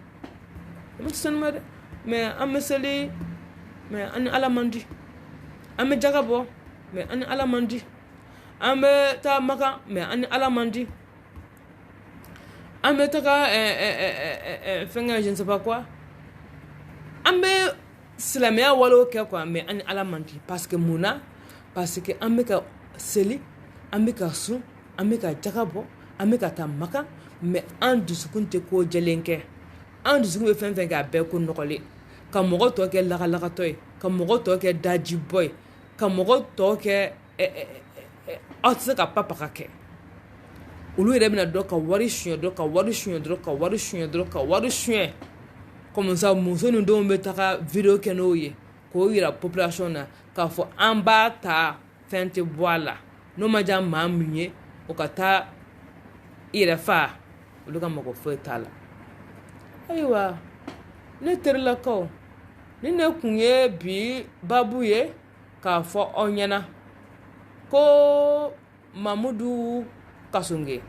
silamɛ tɛ sɔn nin ma dɛ mais an bɛ seli mais an ni Ala man di an bɛ jaga bɔ mais an ni Ala man di an bɛ taa Maka mais an ni Ala man di an bɛ taga fɛnkɛ je ne sais pas quoi an bɛ silamɛya walew kɛ quoi mais an ni Ala man di parce que mun na parce que an bɛ ka seli an bɛ ka sun an bɛ ka jaga bɔ an bɛ ka taa maka mais an dusukun tɛ ko jɛlen kɛ an dusukun bɛ fɛn fɛn kɛ a bɛɛ ko nɔgɔlen ka mɔgɔ tɔ kɛ lagalagatɔ ye ka mɔgɔ tɔ kɛ dajibɔ ye ka mɔgɔ tɔ kɛ aw tɛ se ka papaga kɛ olu yɛrɛ bɛna dɔn ka wari suɲɛ dɔrɔn ka wari suɲɛ dɔrɔn ka wari suɲɛ dɔrɔn ka wari suɲɛ comme ça muso ni denw bɛ taga video kɛ n'o ye k'o yira population na k'a fɔ an b'a ta fɛn tɛ bɔ a la n'o ma diya maa min ye o ka taa i yɛrɛ fa olu ka mɔgɔ foyi t'a la ayiwa ne terilakaw ni ne kun ye bi babu ye k'a fɔ aw ɲɛna ko Mamadou Kassongue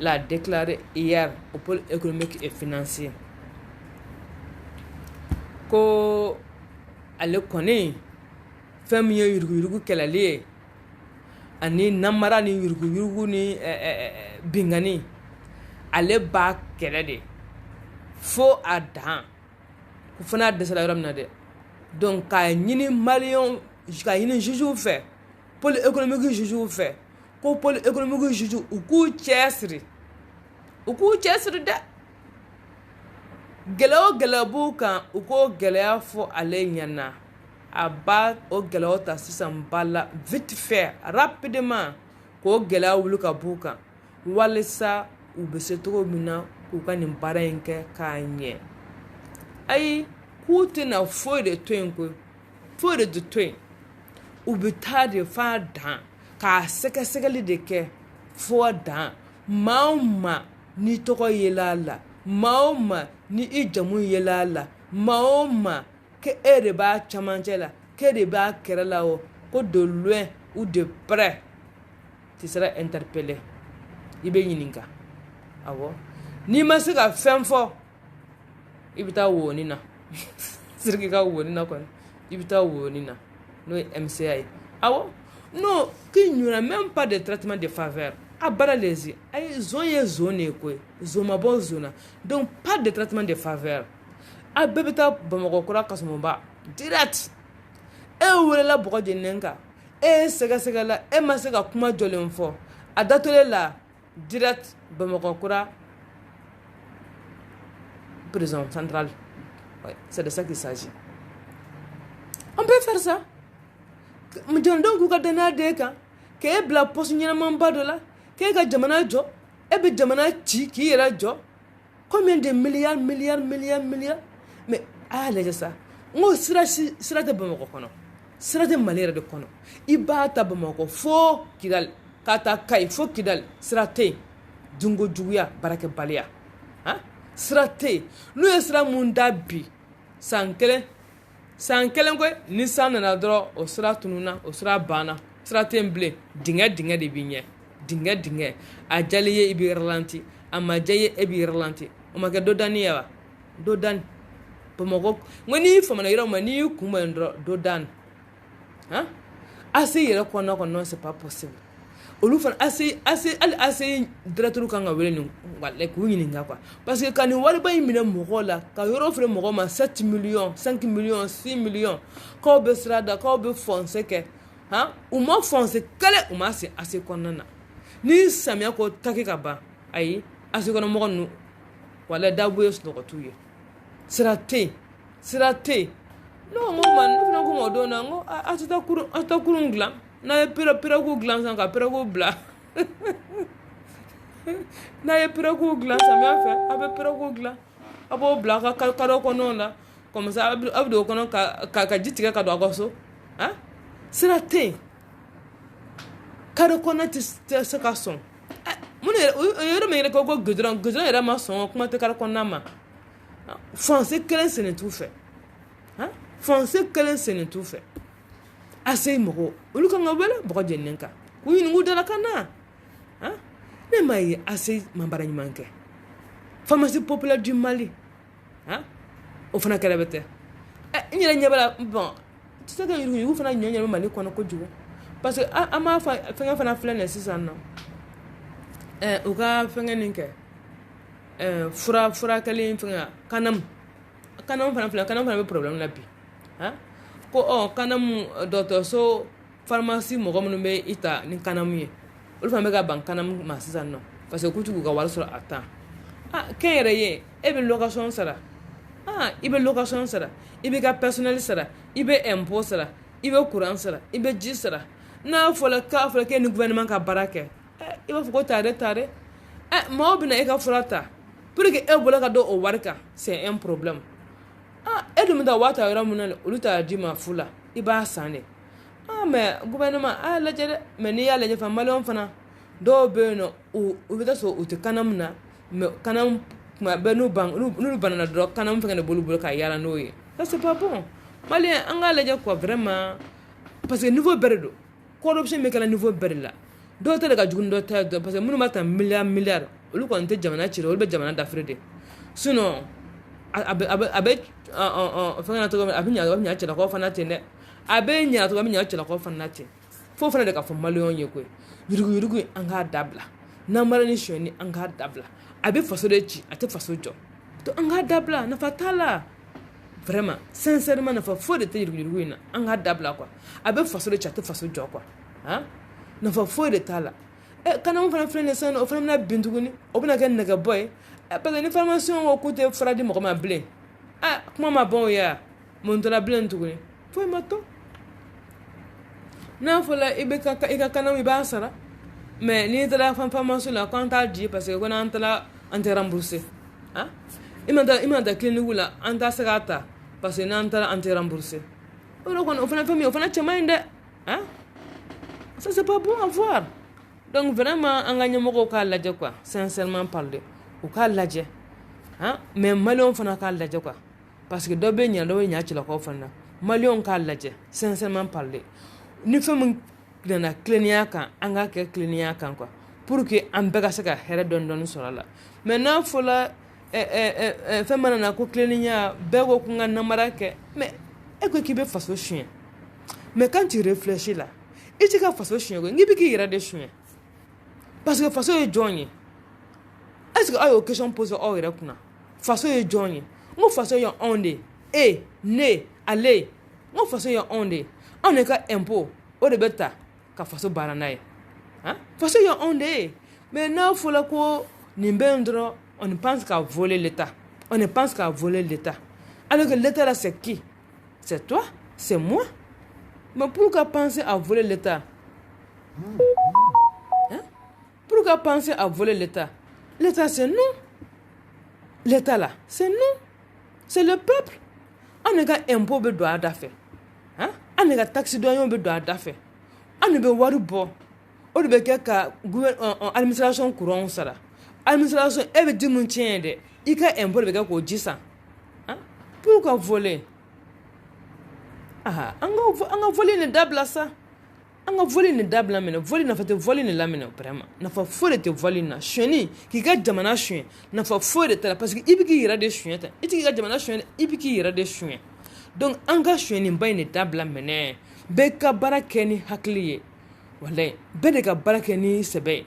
l'a déclaré hier au pôle économique et financier ko ale kɔni fɛn min ye yuruguyurugu kɛlɛli ye ani namara ni yuruguyurugu ni bingani ale b'a kɛlɛ de fo a dan ko fana dɛsɛra yɔrɔ min na dɛ donc k'a ɲini maliyɛnw k'a ɲini jugew fɛ pôle économique jugew fɛ ko pôle économique jugew u k'u cɛsiri dɛ gɛlɛya o gɛlɛya b'u kan u k'o gɛlɛya fɔ ale ɲɛna a b'a o gɛlɛyaw ta sisan ba la vite fait rapidement k'o gɛlɛya wuli ka b'u kan walisa u bɛ se cogo min na k'u ka nin baara in kɛ k'a ɲɛ ayi k'u tɛna foyi de to yen koyi foyi de tɛ to yen u bɛ taa de f'a dan k'a sɛgɛsɛgɛli de kɛ fo a dan maa o maa n'i tɔgɔ yela a la maa o maa ni i jamu yela a la maa o maa que e de b'a camancɛ la k'e de b'a kɛrɛ la o ko de loin ou de près tu seras interpellé i bɛ ɲininka awɔ n'i ma se ka fɛn fɔ i bɛ taa woni na siriki ka woni na kɔni i bɛ taa woni na n'o ye MCA ye awɔ non qu'il n'y aura même pas de traitement de faveur a bara lezi ayi zon ye zon de ye koyi zon ma bɔ zon na donc pas de traitement de faveur a bɛɛ bɛ taa Bamakɔ kura Kasumaba direct e welela bɔgɔ jeninen kan e sɛgɛsɛgɛla e ma se ka kuma jɔlen fɔ a datolen la direct Bamakɔ kura prison centrale ouais, c'est de ça qu'il s'agit on peut faire ça jɔndenw k'u ka danaya d'e kan k'e bila poste ɲɛnamanba dɔ la k'e ka jamana jɔ e bɛ jamana ci k'i yɛrɛ jɔ combien de milliards mais a y'a lajɛ sa n ko sira tɛ Bamakɔ kɔnɔ sira tɛ Mali yɛrɛ de kɔnɔ i b'a ta Bamakɔ fo Kidali k'a ta Kayi fo Kidali sira tɛ yen dunko juguya baarakɛbaliya sira tɛ yen n'u ye sira mun da bi san kelen koyi ni san nana dɔrɔn o sira tununa o sira banna sira tɛ yen bilen dingɛ de b'i ɲɛ dingɛ a jali ye i b'i ralentir a ma diya ye e b'i ralentir o ma kɛ dɔ danni ye wa dɔ danni Bamakɔ n ko n'i famana yɔrɔ ma n'i y'i kunbɛn dɔrɔn dɔ danni ACI yɛrɛ kɔnɔna non c'est pas possible olu fana hali ACI directeur kan ka wele nin k'u ɲininka quoi parce que ka nin wariba in minɛ mɔgɔw la ka yɔrɔ feere mɔgɔw ma 7 millions 5 millions 6 millions k'aw bɛ sira da k'aw bɛ foncer kɛ u ma foncer kɛlɛ u ma se ACI kɔnɔna na ni samiya ko taki ka ban ayi ACI kɔnɔ mɔgɔ ninnu wala dabo ye sunɔgɔ t'u ye sira tɛ yen non n ko ma ne fana ko ma o don na n ko a tɛ taa kurun dilan n'a ye pɛrɛku dilan san ka pɛrɛku bila n'a ye pɛrɛku dilan samiya fɛ a bɛ pɛrɛku dilan a b'o bila a ka kadɔ kɔnɔw la comme ça a bɛ don o kɔnɔ ka ji tigɛ ka don a ka so sira tɛ yen kadɔ kɔnɔ tɛ se ka sɔn mun yɔrɔ min yɛrɛ ko goudron yɛrɛ ma sɔn kuma tɛ kadɔ kɔnɔna ma foncer kelen sɛnɛ t'u fɛ foncer kelen sɛnɛ t'u fɛ ACI mɔgɔw olu kan ka wele bɔgɔ jeninen kan k'u ɲininka u dala ka na ne m'a ye ACI ma baara ɲuman kɛ pharmacie populaire du Mali o fana kɛlɛ bɛ tɛ n yɛrɛ ɲɛ b'a la bon tɛ se ka yuruguyurugu fana ɲɔ ɲɛ bɛ Mali kɔnɔ kojugu parce que an b'a fɛngɛ fana filɛ nin ye sisan nɔ u ka fɛngɛ nin kɛ furakɛli fɛngɛ kanam fana filɛ kanam fana bɛ problème la bi ko kanam dɔgɔtɔrɔso pharmacie mɔgɔ minnu bɛ ita ni kanamu ye olu fana bɛ ka ban kanamu ma sisan nɔ parce que k'u ka wari sɔrɔ a temps kɛn yɛrɛ ye e bɛ location sara i bɛ location sara i bɛ ka personnel sara i bɛ impôt sara i bɛ courant sara i bɛ ji sara n'a fɔra k'e ni gouvernement ka baara kɛ i b'a fɔ ko tare maaw bɛ na e ka fura ta pour que e bolo ka don o wari kan c'est un problème e dun bɛ taa waa ta yɔrɔ min na olu t'a di ma fu la i b'a san de mais gouvernement a lajɛ dɛ mais n'i y'a lajɛ fana maliyɛnw fana dɔw bɛ yen nɔ u bɛ taa sɔrɔ u tɛ kanamu na mais kanamu tuma bɛɛ n'olu banana dɔrɔn kanamu fɛngɛ de b'olu bolo ka yaala n'o ye ça c'est pas bon maliyɛn an k'a lajɛ quoi vraiment parce que niveau bɛɛ de don corruption bɛ kɛla niveau bɛɛ de la dɔw tɛ de ka jugu ni dɔ ta ye parce que minnu b'a ta miliyari olu kɔni tɛ jamana ci olu bɛ jamana dafiri de sinon a bɛ fɛngɛ cogo min a bɛ ɲa cɛlakaw fana ten dɛ a bɛ ɲa cogo a bɛ ɲa cɛlakaw fana ten fo fana de ka fɔ maliyɛnw ye koyi yuruguyurugu an k'a dabila namara ni sonyɛni an k'a dabila a bɛ faso de ci a tɛ faso jɔ donc an k'a dabila nafa t'a la vraiment sincèrement nafa foyi de tɛ yuruguyurugu in na an k'a dabila quoi a bɛ faso de ci a tɛ faso jɔ quoi nafa foyi de t'a la kanamu fana filɛ nin ye sisan o fana bɛna bin tuguni o bɛna kɛ nɛgɛbɔ ye parce que ni pharmacien ko k'u tɛ fura di mɔgɔ ma bilen kuma ma ban o ye a mun tora bilen tuguni foyi ma to n'a fɔra i ka kanamu i b'a sara mais n'i taara pharmacie la k'an t'a di parce que ko n'an taara an tɛ rembourser i mana taa clinique la an t'a se k'a ta parce que n'an taara an tɛ rembourser o de kɔni o fana fɛn min ye o fana cɛ man ɲi dɛ ça c'est pas bon à voir donc vraiment an ka ɲɛmɔgɔw k'a lajɛ quoi sincèrement parler u k'a lajɛ mais maliyɛnw fana k'a lajɛ quoi parce que dɔ bɛ ɲa cɛlakaw fana na maliyɛnw k'a lajɛ sincèrement parler ni fɛn min nana tilennenya kan an k'a kɛ tilennenya kan quoi pour que an bɛɛ ka se ka hɛrɛ dɔɔni sɔrɔ a la mais n'a fɔla fɛn mana na ko tilennenya bɛɛ ko ko n ka namara kɛ mais e ko k'i bɛ faso suɲɛ mais quand tu réfléchis là i t'i ka faso suɲɛ koyi n'i bɛ k'i yɛrɛ de suɲɛ parce que faso ye jɔn ye est ce que aw y'o question poser aw yɛrɛ kunna faso ye jɔn ye n ko faso ye anw de ye ne ale n ko faso ye anw de ye anw de ka impôt o de bɛ ta ka faso baara n'a ye faso ye anw de ye mais n'a fɔra ko nin bɛ yen dɔrɔn on ne pense qu'à voler l'état alors que l'état là c'est qui? C'est toi, c'est moi. Mais pourquoi penser à voler l'état? Pourquoi penser à voler l'état? L'état c'est nous. L'état là c'est nous, c'est le peuple. On ne ka impôt bɛ don a da fɛ an ne ka taxe dɔnɲɔ bɛ don a da fɛ an ne bɛ wari bɔ o de bɛ kɛ ka administration courant sara administration e bɛ di mun tiɲɛ dɛ i ka impôt de bɛ kɛ k'o ji san pourquoi voler an ka voler ni dabila sa an ka voler ni dabila minɛ voler nafa tɛ voler ni laminɛ vraiment nafa foyi de tɛ voler na sonyɛni k'i ka jamana sonyɛ nafa foyi de t'a la parce que i bɛ k'i yɛrɛ de sonyɛ tan i tɛ k'i ka jamana sonyɛ dɛ i bɛ k'i yɛrɛ de sonyɛ donc an ka sonyɛniba in de dabila minɛ bɛɛ ka baara kɛ ni hakili ye walayi bɛɛ de ka baara kɛ ni sɛbɛ ye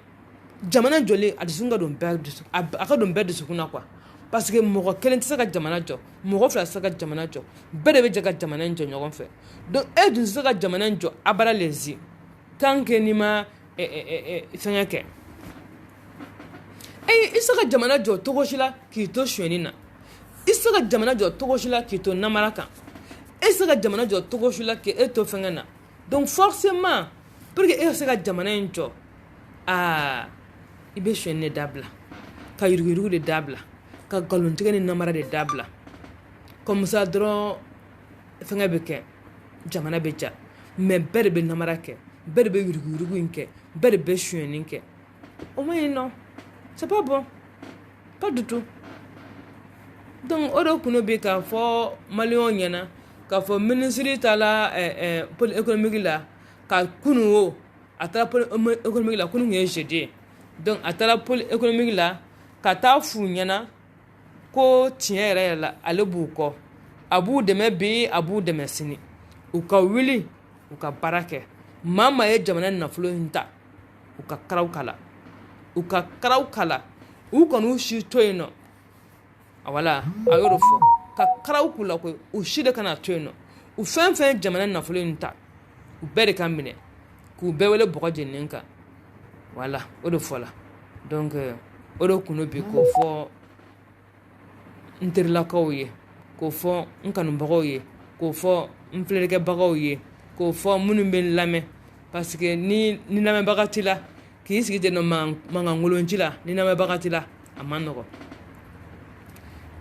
jamana jɔlen a dusukun ka don bɛɛ dusukun a ka don bɛɛ dusukun na quoi parce que mɔgɔ kelen tɛ se ka jamana jɔ mɔgɔ fila tɛ se ka jamana jɔ bɛɛ de bɛ jɛ ka jamana in jɔ ɲɔgɔn fɛ donc e dun tɛ se ka jamana in jɔ abara lezi tant que n'i ma fɛngɛ kɛ i tɛ se ka jamana jɔ cogo si la k'i to sonyɛni na i tɛ se ka jamana jɔ cogo si la k'i to namara kan e tɛ se ka jamana jɔ cogo si la k'e to fɛngɛ na donc forcément pour que e ka se ka jamana in jɔ i bɛ sonyɛni de dabila ka yuruguyurugu de dabila ka nkalontigɛ ni namara de dabila comme ça dɔrɔn fɛngɛ bɛ kɛ jamana bɛ ja mais bɛɛ de bɛ namara kɛ bɛɛ de bɛ yuruguyurugu in kɛ bɛɛ de bɛ sonyɛni kɛ o ma ɲi non c'est pas bon pas du tout donc o de kun bɛ k'a fɔ maliyɛnw ɲɛna k'a fɔ ministre taara pôle économique la ka kunu o a taara pôle économique la kunu kun ye jeudi ye donc a taara pôle économique la ka taa f'u ɲɛna ko tiɲɛ yɛrɛ yɛrɛ la ale b'u kɔ a b'u dɛmɛ bi a b'u dɛmɛ sini u ka wuli u ka baara kɛ maa maa ye jamana nafolo in ta u ka karaw kala u kɔni si to yen nɔ wala a y'o de fɔ ka karaw k'u la koyi u si de kana to yen nɔ u fɛn jamana nafolo in ta u bɛɛ de ka minɛ k'u bɛɛ wele bɔgɔ jeninen kan voilà o de fɔla donc o de kunu bi k'o fɔ n terilakaw ye k'o fɔ n kanubagaw ye k'o fɔ n filɛlikɛbagaw ye k'o fɔ minnu bɛ n lamɛn parce que ni lamɛnbaga t'i la k'i sigi ten nɔ mankankolonci la ni lamɛnbaga t'i la a man nɔgɔ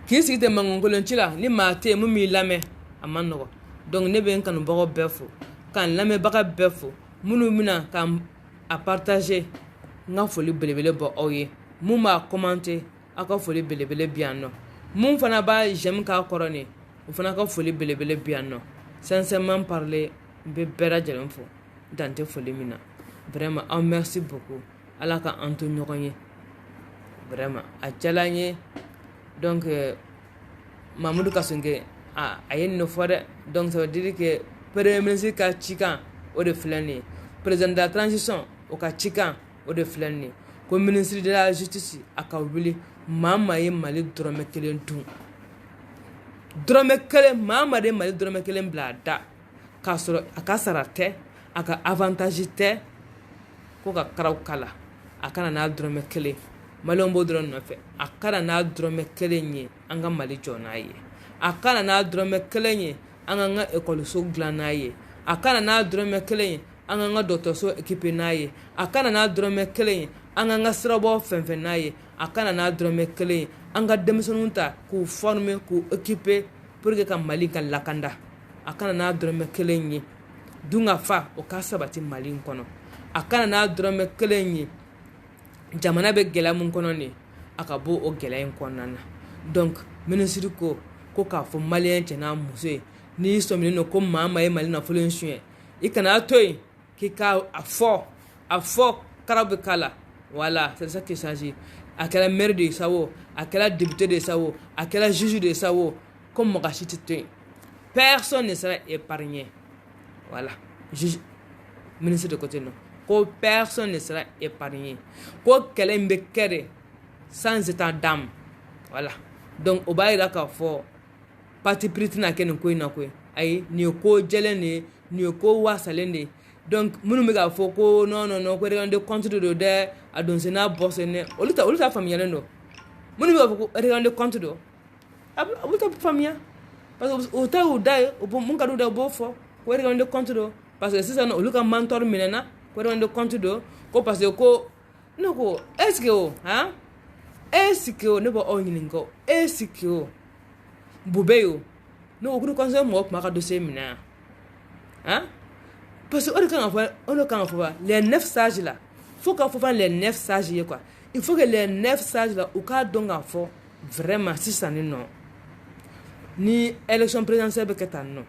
k'i sigi ten mankankolonci la ni maa tɛ yen mun b'i lamɛn a man nɔgɔ donc ne bɛ n kanubagaw bɛɛ fo k'an lamɛnbaga bɛɛ fo minnu bɛna k'a partager n ka foli belebele bɔ aw ye mun b'a commenter aw ka foli belebele bi yan nɔ mun fana b'a j'aime k'a kɔrɔ nin o fana ka foli belebele bi yan nɔ sincèrement parler n bɛ bɛɛ lajɛlen fo dan tɛ foli min na vraiment aw merci beaucoup ala ka an to ɲɔgɔn ye vraiment a diyala n ye donc Mamadou Kasonge a ye nin fɔ dɛ donc ça veut dire que premier ministre ka cikan o de filɛ nin ye président de la transition o ka cikan o de filɛ nin ye ko ministre de la justice a ka wuli maa ye Mali dɔrɔmɛ kelen dun dɔrɔmɛ kelen maa de Mali dɔrɔmɛ kelen bila a da k'a sɔrɔ a ka sara tɛ a ka avantage tɛ ko ka karaw kala a kana n'a dɔrɔmɛ kelen Maliɲɛnw b'o dɔrɔn nɔfɛ a kana n'a dɔrɔmɛ kelen ye an ka Mali jɔ n'a ye a kana n'a dɔrɔmɛ kelen ye an ka ekɔliso dilan n'a ye a kana n'a dɔrɔmɛ kelen ye an ka dɔgɔtɔrɔso équipe n'a ye a kana n'a dɔrɔmɛ kelen ye an ka sirabɔ fɛn n'a ye a kana n'a dɔrɔmɛ kelen ye an ka denmisɛnninw ta k'u former k'u équiper pour que ka Mali ka lakanda a kana n'a dɔrɔmɛ kelen ye dunga fa o ka sabati Mali kɔnɔ a kana n'a dɔrɔmɛ kelen ye jamana bɛ gɛlɛya mun kɔnɔ nin a ka bɔ o gɛlɛya in kɔnɔna na donc ministre ko k'a fɔ maliyɛn cɛ n'a muso ye n'i sɔminen don ko maa ye Mali nafolo in suɲɛ i kana to yen k'i ka a fɔ karaw bɛ k'a la voilà c'est ça qu'il s'agit a kɛra maire de ye sa o a kɛra député de ye sa o a kɛra juge de ye sa o ko mɔgɔ si tɛ to yen personne ne sera épargné voilà juge ministre de côté non ko personne ne sera épargné ko kɛlɛ in bɛ kɛ de sans état d'âme voilà donc o b'a yira k'a fɔ parti pris tɛna kɛ nin ko in na koyi ayi nin ye ko jɛlen de ye nin ye ko wasalen de ye donc minnu bɛ k'a fɔ ko non ko règlement de compte de don dɛ a don sen n'a bɔ sen dɛ olu ta faamuyalen don minnu bɛ k'a fɔ ko règlement de compte don olu ta faamuya parce que o ta y'u da ye mun ka d'u da u b'o fɔ ko règlement de compte don parce que sisan olu ka mentor minɛna ko règlement de compte don ko parce que ko ne ko est-ce que o ne bɛ aw ɲininka o est-ce que o bube yo ne ko conseil mɔgɔ kuma ka dossier minɛ yan parce que o de kan ka fɔ les 9 sages là faut k'a fɔ fana les 9 sages ye quoi il faut que les 9 sages là u k'a dɔn k'a fɔ vraiment sisan nin nɔ ni élection présidentielle bɛ kɛ tan nɔ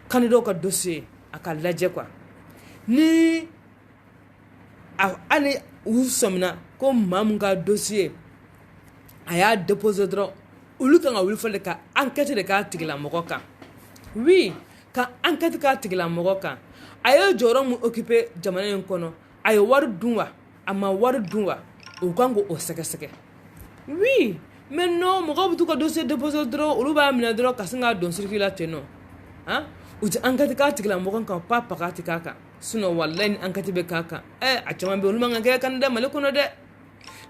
candidat ka dossier a ka lajɛ quoi ni hali u sɔmina ko maa mun ka dossier a y'a déposer dɔrɔn olu kan ka wuli fɔlɔ ka enquête de k'a tigilamɔgɔ kan oui ka enquête k'a tigilamɔgɔ kan a ye jɔyɔrɔ mun occuper jamana in kɔnɔ a ye wari dun wa a ma wari dun wa o kan k'o sɛgɛsɛgɛ oui mais non mɔgɔw bɛ t'u ka dossier déposer dɔrɔn olu b'a minɛ dɔrɔn ka sin k'a don circuit la ten nɔ u tɛ enquête k'a tigilamɔgɔ kan pas pagati k'a kan sinon walayi ni enquête bɛ k'a kan a caman bɛ olu man kan kɛ candidat Mali kɔnɔ dɛ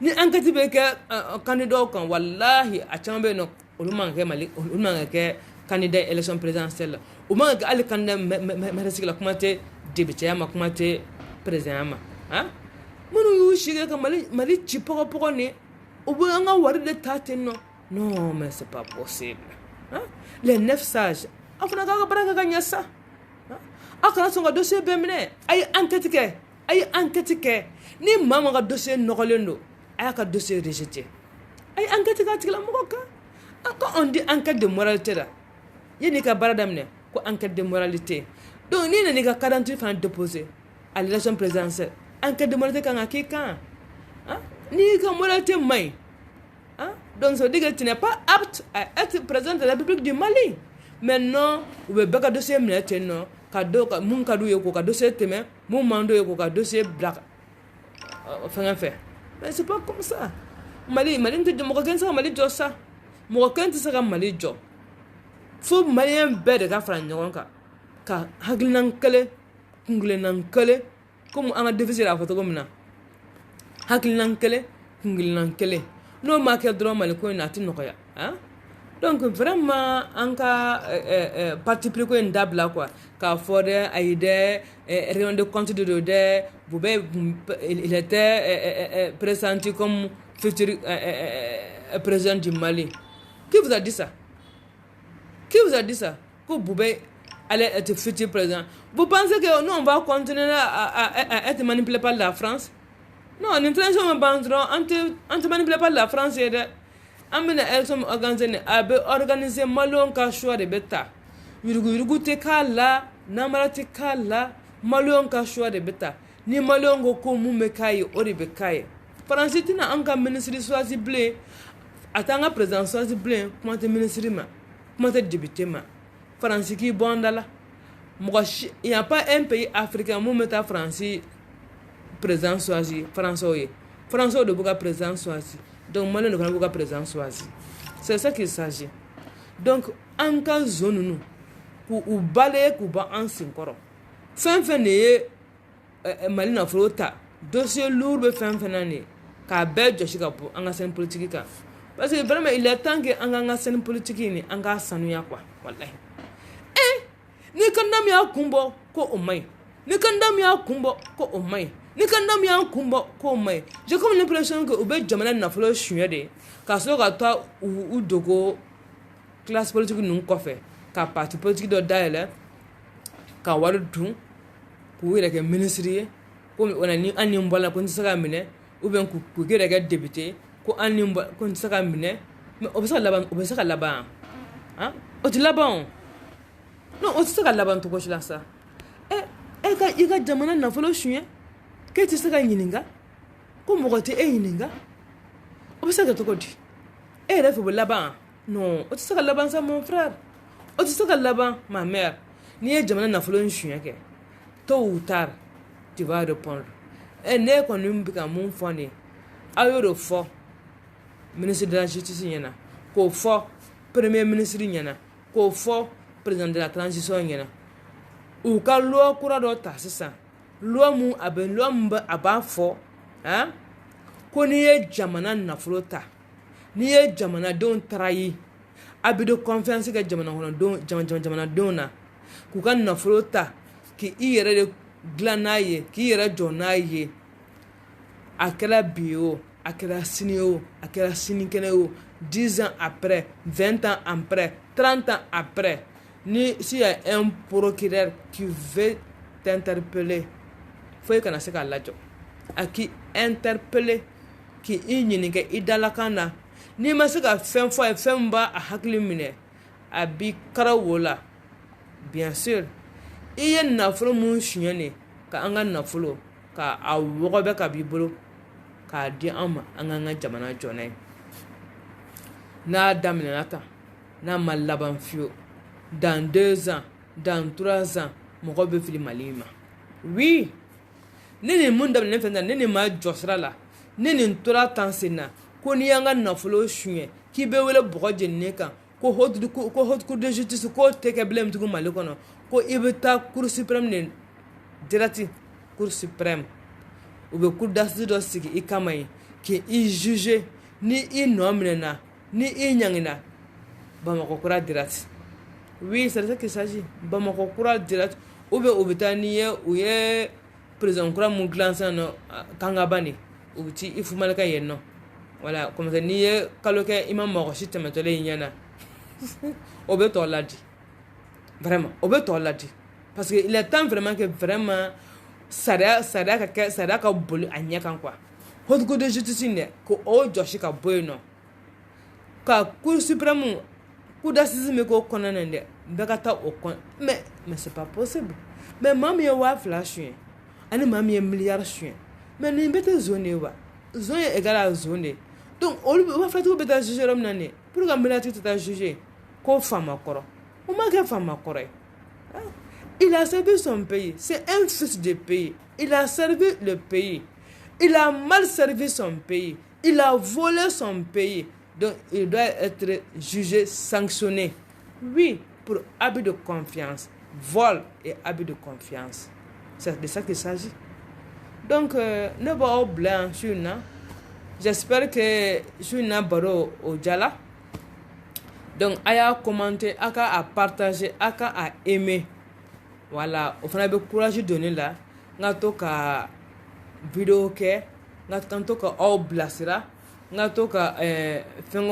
ni enquête bɛ kɛ candidat kan walahi a caman bɛ yen nɔ olu man kan kɛ candidat élection présidentielle la o man kan kɛ hali candidat maire la kuma tɛ député ya ma kuma tɛ président ya ma minnu y'u sigi ka Mali ci pɔgɔpɔgɔ ni u bɛ an ka wari de ta ten nɔ non mais c'est pas possible les 9 sages a fana k'a ka baara kɛ ka ɲɛ sa a kana sɔn ka dossier bɛɛ minɛ a ye enquête kɛ ni maa min ka dossier nɔgɔlen don a y'a ka dossier rejeté a ye enquête k'a tigilamɔgɔ kan ko on dit enquête de moralité la yanni ka baara daminɛ ko enquête de moralité donc n'i nana i ka carte d'identité fana déposer à l'élection présidentielle enquête de moralité kan ka k'i kan n'i ka moralité ma ɲi donc ça veut dire que tu n'es pas apte à être président de la République du Mali mais non u bɛ bɛɛ ka dossier minɛ ten nɔ ka mun ka d'u ye k'u ka dossier tɛmɛ mun man d'u ye k'u ka dossier bila fɛngɛ fɛ mais c'est pas comme ça Mali tɛ jɔ mɔgɔ kelen tɛ se ka Mali jɔ sa mɔgɔ kelen tɛ se ka Mali jɔ fo malien bɛɛ de ka fara ɲɔgɔn kan ka hakilinan kelen kungilennan kelen comme an ka déficit a fɔ cogo min na hakilinan kelen kungilennan kelen n'o ma kɛ dɔrɔn maliko in na a tɛ nɔgɔya donc vraiment an ka parti pris ko in dabila quoi k'a fɔ dɛ ayi dɛ rayon de compte de do dɛ Boubé il était pressenti comme futur président du Mali. Qui vous a dit ça? Qui vous a dit ça? Que Boubé allait être futur président. Vous pensez que nous, on va continuer à être manipulé par la France? Non, on est en train de te manipuler par la France. On a organisé Malon ka choix de bêta. Yurugu te kala, namara te kala, Malon ka choix de bêta. Ni Malon go ko mume kai oribe kai. France tina anka ministre soisi blé. Atanga président soisi blé, comment te ministre ma? Comment te député ma? France qui bon là. Il n'y a pas un pays africain où mettre France président choisi. Français de beaucoup président choisi. Donc Mali ne beaucoup président choisi. C'est ça qu'il s'agit. Donc en cas zone nous pour ou balayer pour ba en sinkoro. Fin ne Mali na flota dossier lourd be fin nani ka be joshika pour en scène politique ka. Parce que vraiment il est temps que en scène politique ni en ga sanuya quoi. Wallahi. Ni kandam ya kumbo ko omai. Ni kandam ya kumbo ko omai. Ni kandam ya kumbo ko omai. J'ai comme l'impression que oube jamana na folo chouye de. Ka so ka toi ou dogo classe politique nous kofe. Ka parti politique do daele. Ka walu dun. Ku ire ke ministre ko on a ni ani mbola ko nsaka mine ou bien ku ire ke député ko ani mbola ko nsaka mine. Mais obesa laban. Hein? O ti laban. Non, on sait que la bande touche là ça. Quand il y a des gens qui ont chien, qu'est-ce que c'est que yininga? Comment on dit yininga? On sait que tu dis. Il faut là-bas. Non, on sait que là-bas c'est mon frère. On sait que là-bas ma mère. Ni des gens qui ont chien que tôt ou tard tu vas répondre. Et n'est qu'on ne peut pas mon fondé. Ailleurs au fort, ministre de la justice yana, qu'au fort premier ministre yana, qu'au fort président de la transition yana ou ka loi kura do ta sisan loi mu aben loi mba aba fo ko ni ye jamana nafolo ta ni ye jamana don trahi abido confiance ka jamana hono don jamana dona ku ka nafolo ta ki i yere de glanaye ki yere jonaye akela bio akela sinio akela sinikeneo 10 ans après 20 ans après 30 ans après. Ni s'il y a un procureur qui veut t'interpeller, il faut que tu aies l'adjo. À qui interpeller, qui ignore, qui dalakana. Ni ma se ka fɛn fɔ a ye fɛn b'a hakili minɛ a bi karaw la bien sûr i ye nafolo mun suɲɛ ne ka an ka nafolo ka a wɔgɔbɛ ka b'i bolo k'a di an ma an k'an ka jamana jɔ n'a ye n'a daminɛna tan n'a ma laban fiyewu dans 2 ans dans 3 ans mɔgɔ bɛ fili Mali ma oui ne ni mun daminɛ fɛn ne ni ma jɔ sira la ne ni tora tan sen na ko ni y'an ka nafolo suɲɛ k'i bɛ wele bɔgɔ jeninen kan ko haute cour de justice ko tɛ kɛ bilen tugun Mali kɔnɔ ko i bɛ taa cour suprême de direct cour suprême u bɛ cour d'assises dɔ sigi i kama ye k'i juger ni i nɔ minɛna ni i ɲangina Bamakɔ kura direct oui c'est ça qu'il s'agit Bamakɔ kura direct ou bien u bɛ taa ni ye u ye président kura mun dilan sisan nɔ k'an ka ban de u bɛ ti i fumali ka yen nɔ voilà comme ça n'i ye kalo kɛ i ma mɔgɔ si tɛmɛtɔla i ɲɛna o bɛ tɔ ladi vraiment o bɛ tɔ ladi parce que il est temps vraiment que vraiment sariya ka boli a ɲɛ kan quoi haute cour de justice in dɛ ko o jɔsi ka bɔ yen nɔ ka cour suprême cour d'assises min k'o kɔnɔna na dɛ bɛɛ ka taa o kɔnɔ mais c'est pas possible mais maa min ye 2000 suɲɛ ani maa min ye miliyari suɲɛ mais nin bɛɛ tɛ zone ye wa zone ye égal à zone de donc olu b'a fɔ cogo bɛ taa juger yɔrɔ min na ne pour que miliyari tɛ taa juger ko faama kɔrɔ o ma kɛ faama kɔrɔ ye il a servi son pays c'est un fils de pays il a servi le pays il a mal servi son pays il a volé son pays donc il doit être jugé sanctionné oui pour abus de confiance. Vol et abus de confiance. C'est de ça qu'il s'agit. Donc, ne pas oublier sur nous. J'espère que je n'ai pas au Jala. Donc, à commenter, à partager, à aimer. Voilà, on a beaucoup de courage donné là. On a tout à vidéo que, on a tout à au blasera, on a tout à faire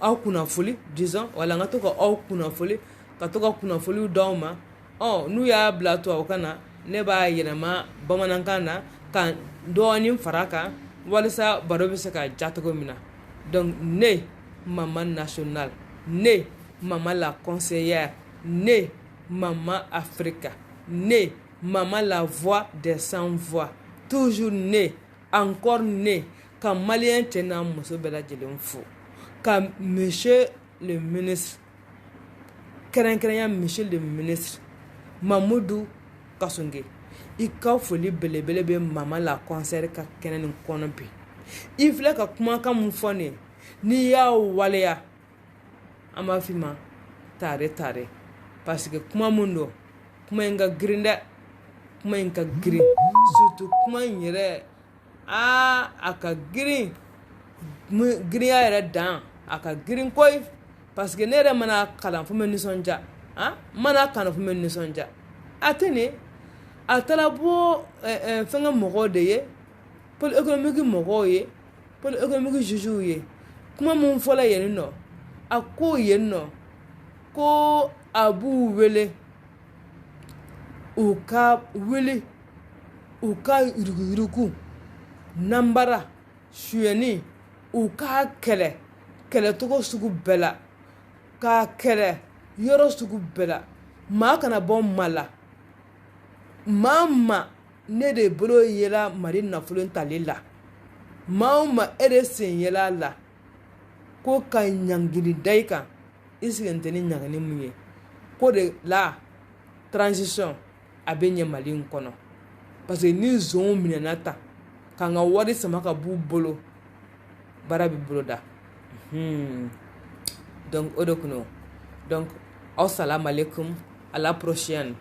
au kunafoli, disons. Voilà, on a tout à au kunafoli, on a tout à kunafoli d'homme. Oh, nous y a blato au kana, ne ba yelema, bamanankana, kan doanim faraka. Voilà ça, barobi se ka jatago mina. Donc, né, maman nationale, né, maman la conseillère, né, maman Africa, né, maman la voix des sans-voix, toujours né, encore né, quand Malien tena muso bela jelen fou, quand monsieur le ministre, keren monsieur le ministre, Mamoudou Kasonge, il ka foli belebele maman la concert ka kenen kono bi. Il voulait ka kuma ka mun fone ni ya waleya ama fima tare parce que kuma mundo kuma inga grinda kuma inga grin surtout kuma yere aka grin ya yere dan aka grin koy parce que nere mana kalan fuma ni sonja mana kana fuma ni sonja atene atalabo fenga mogo de ye pour économique mogo ye pour économique juju ye kuma mun fola ye no ako ye no ko abu wele uka wele uka iruku nambara shuyeni uka kele togo sugu bela ka kele yoro sugu bela ma kana bon mala mama ne de bolo yela mari nafulun talila mama ere sen yela la ko ka nyangili daika isigenteni nyangani muye ko de la transition abenye mali nkono parce que ni zon minanata kanga wari sama ka bu bolo barabi bolo da donc odokuno donc assalamu alaikum à la prochaine.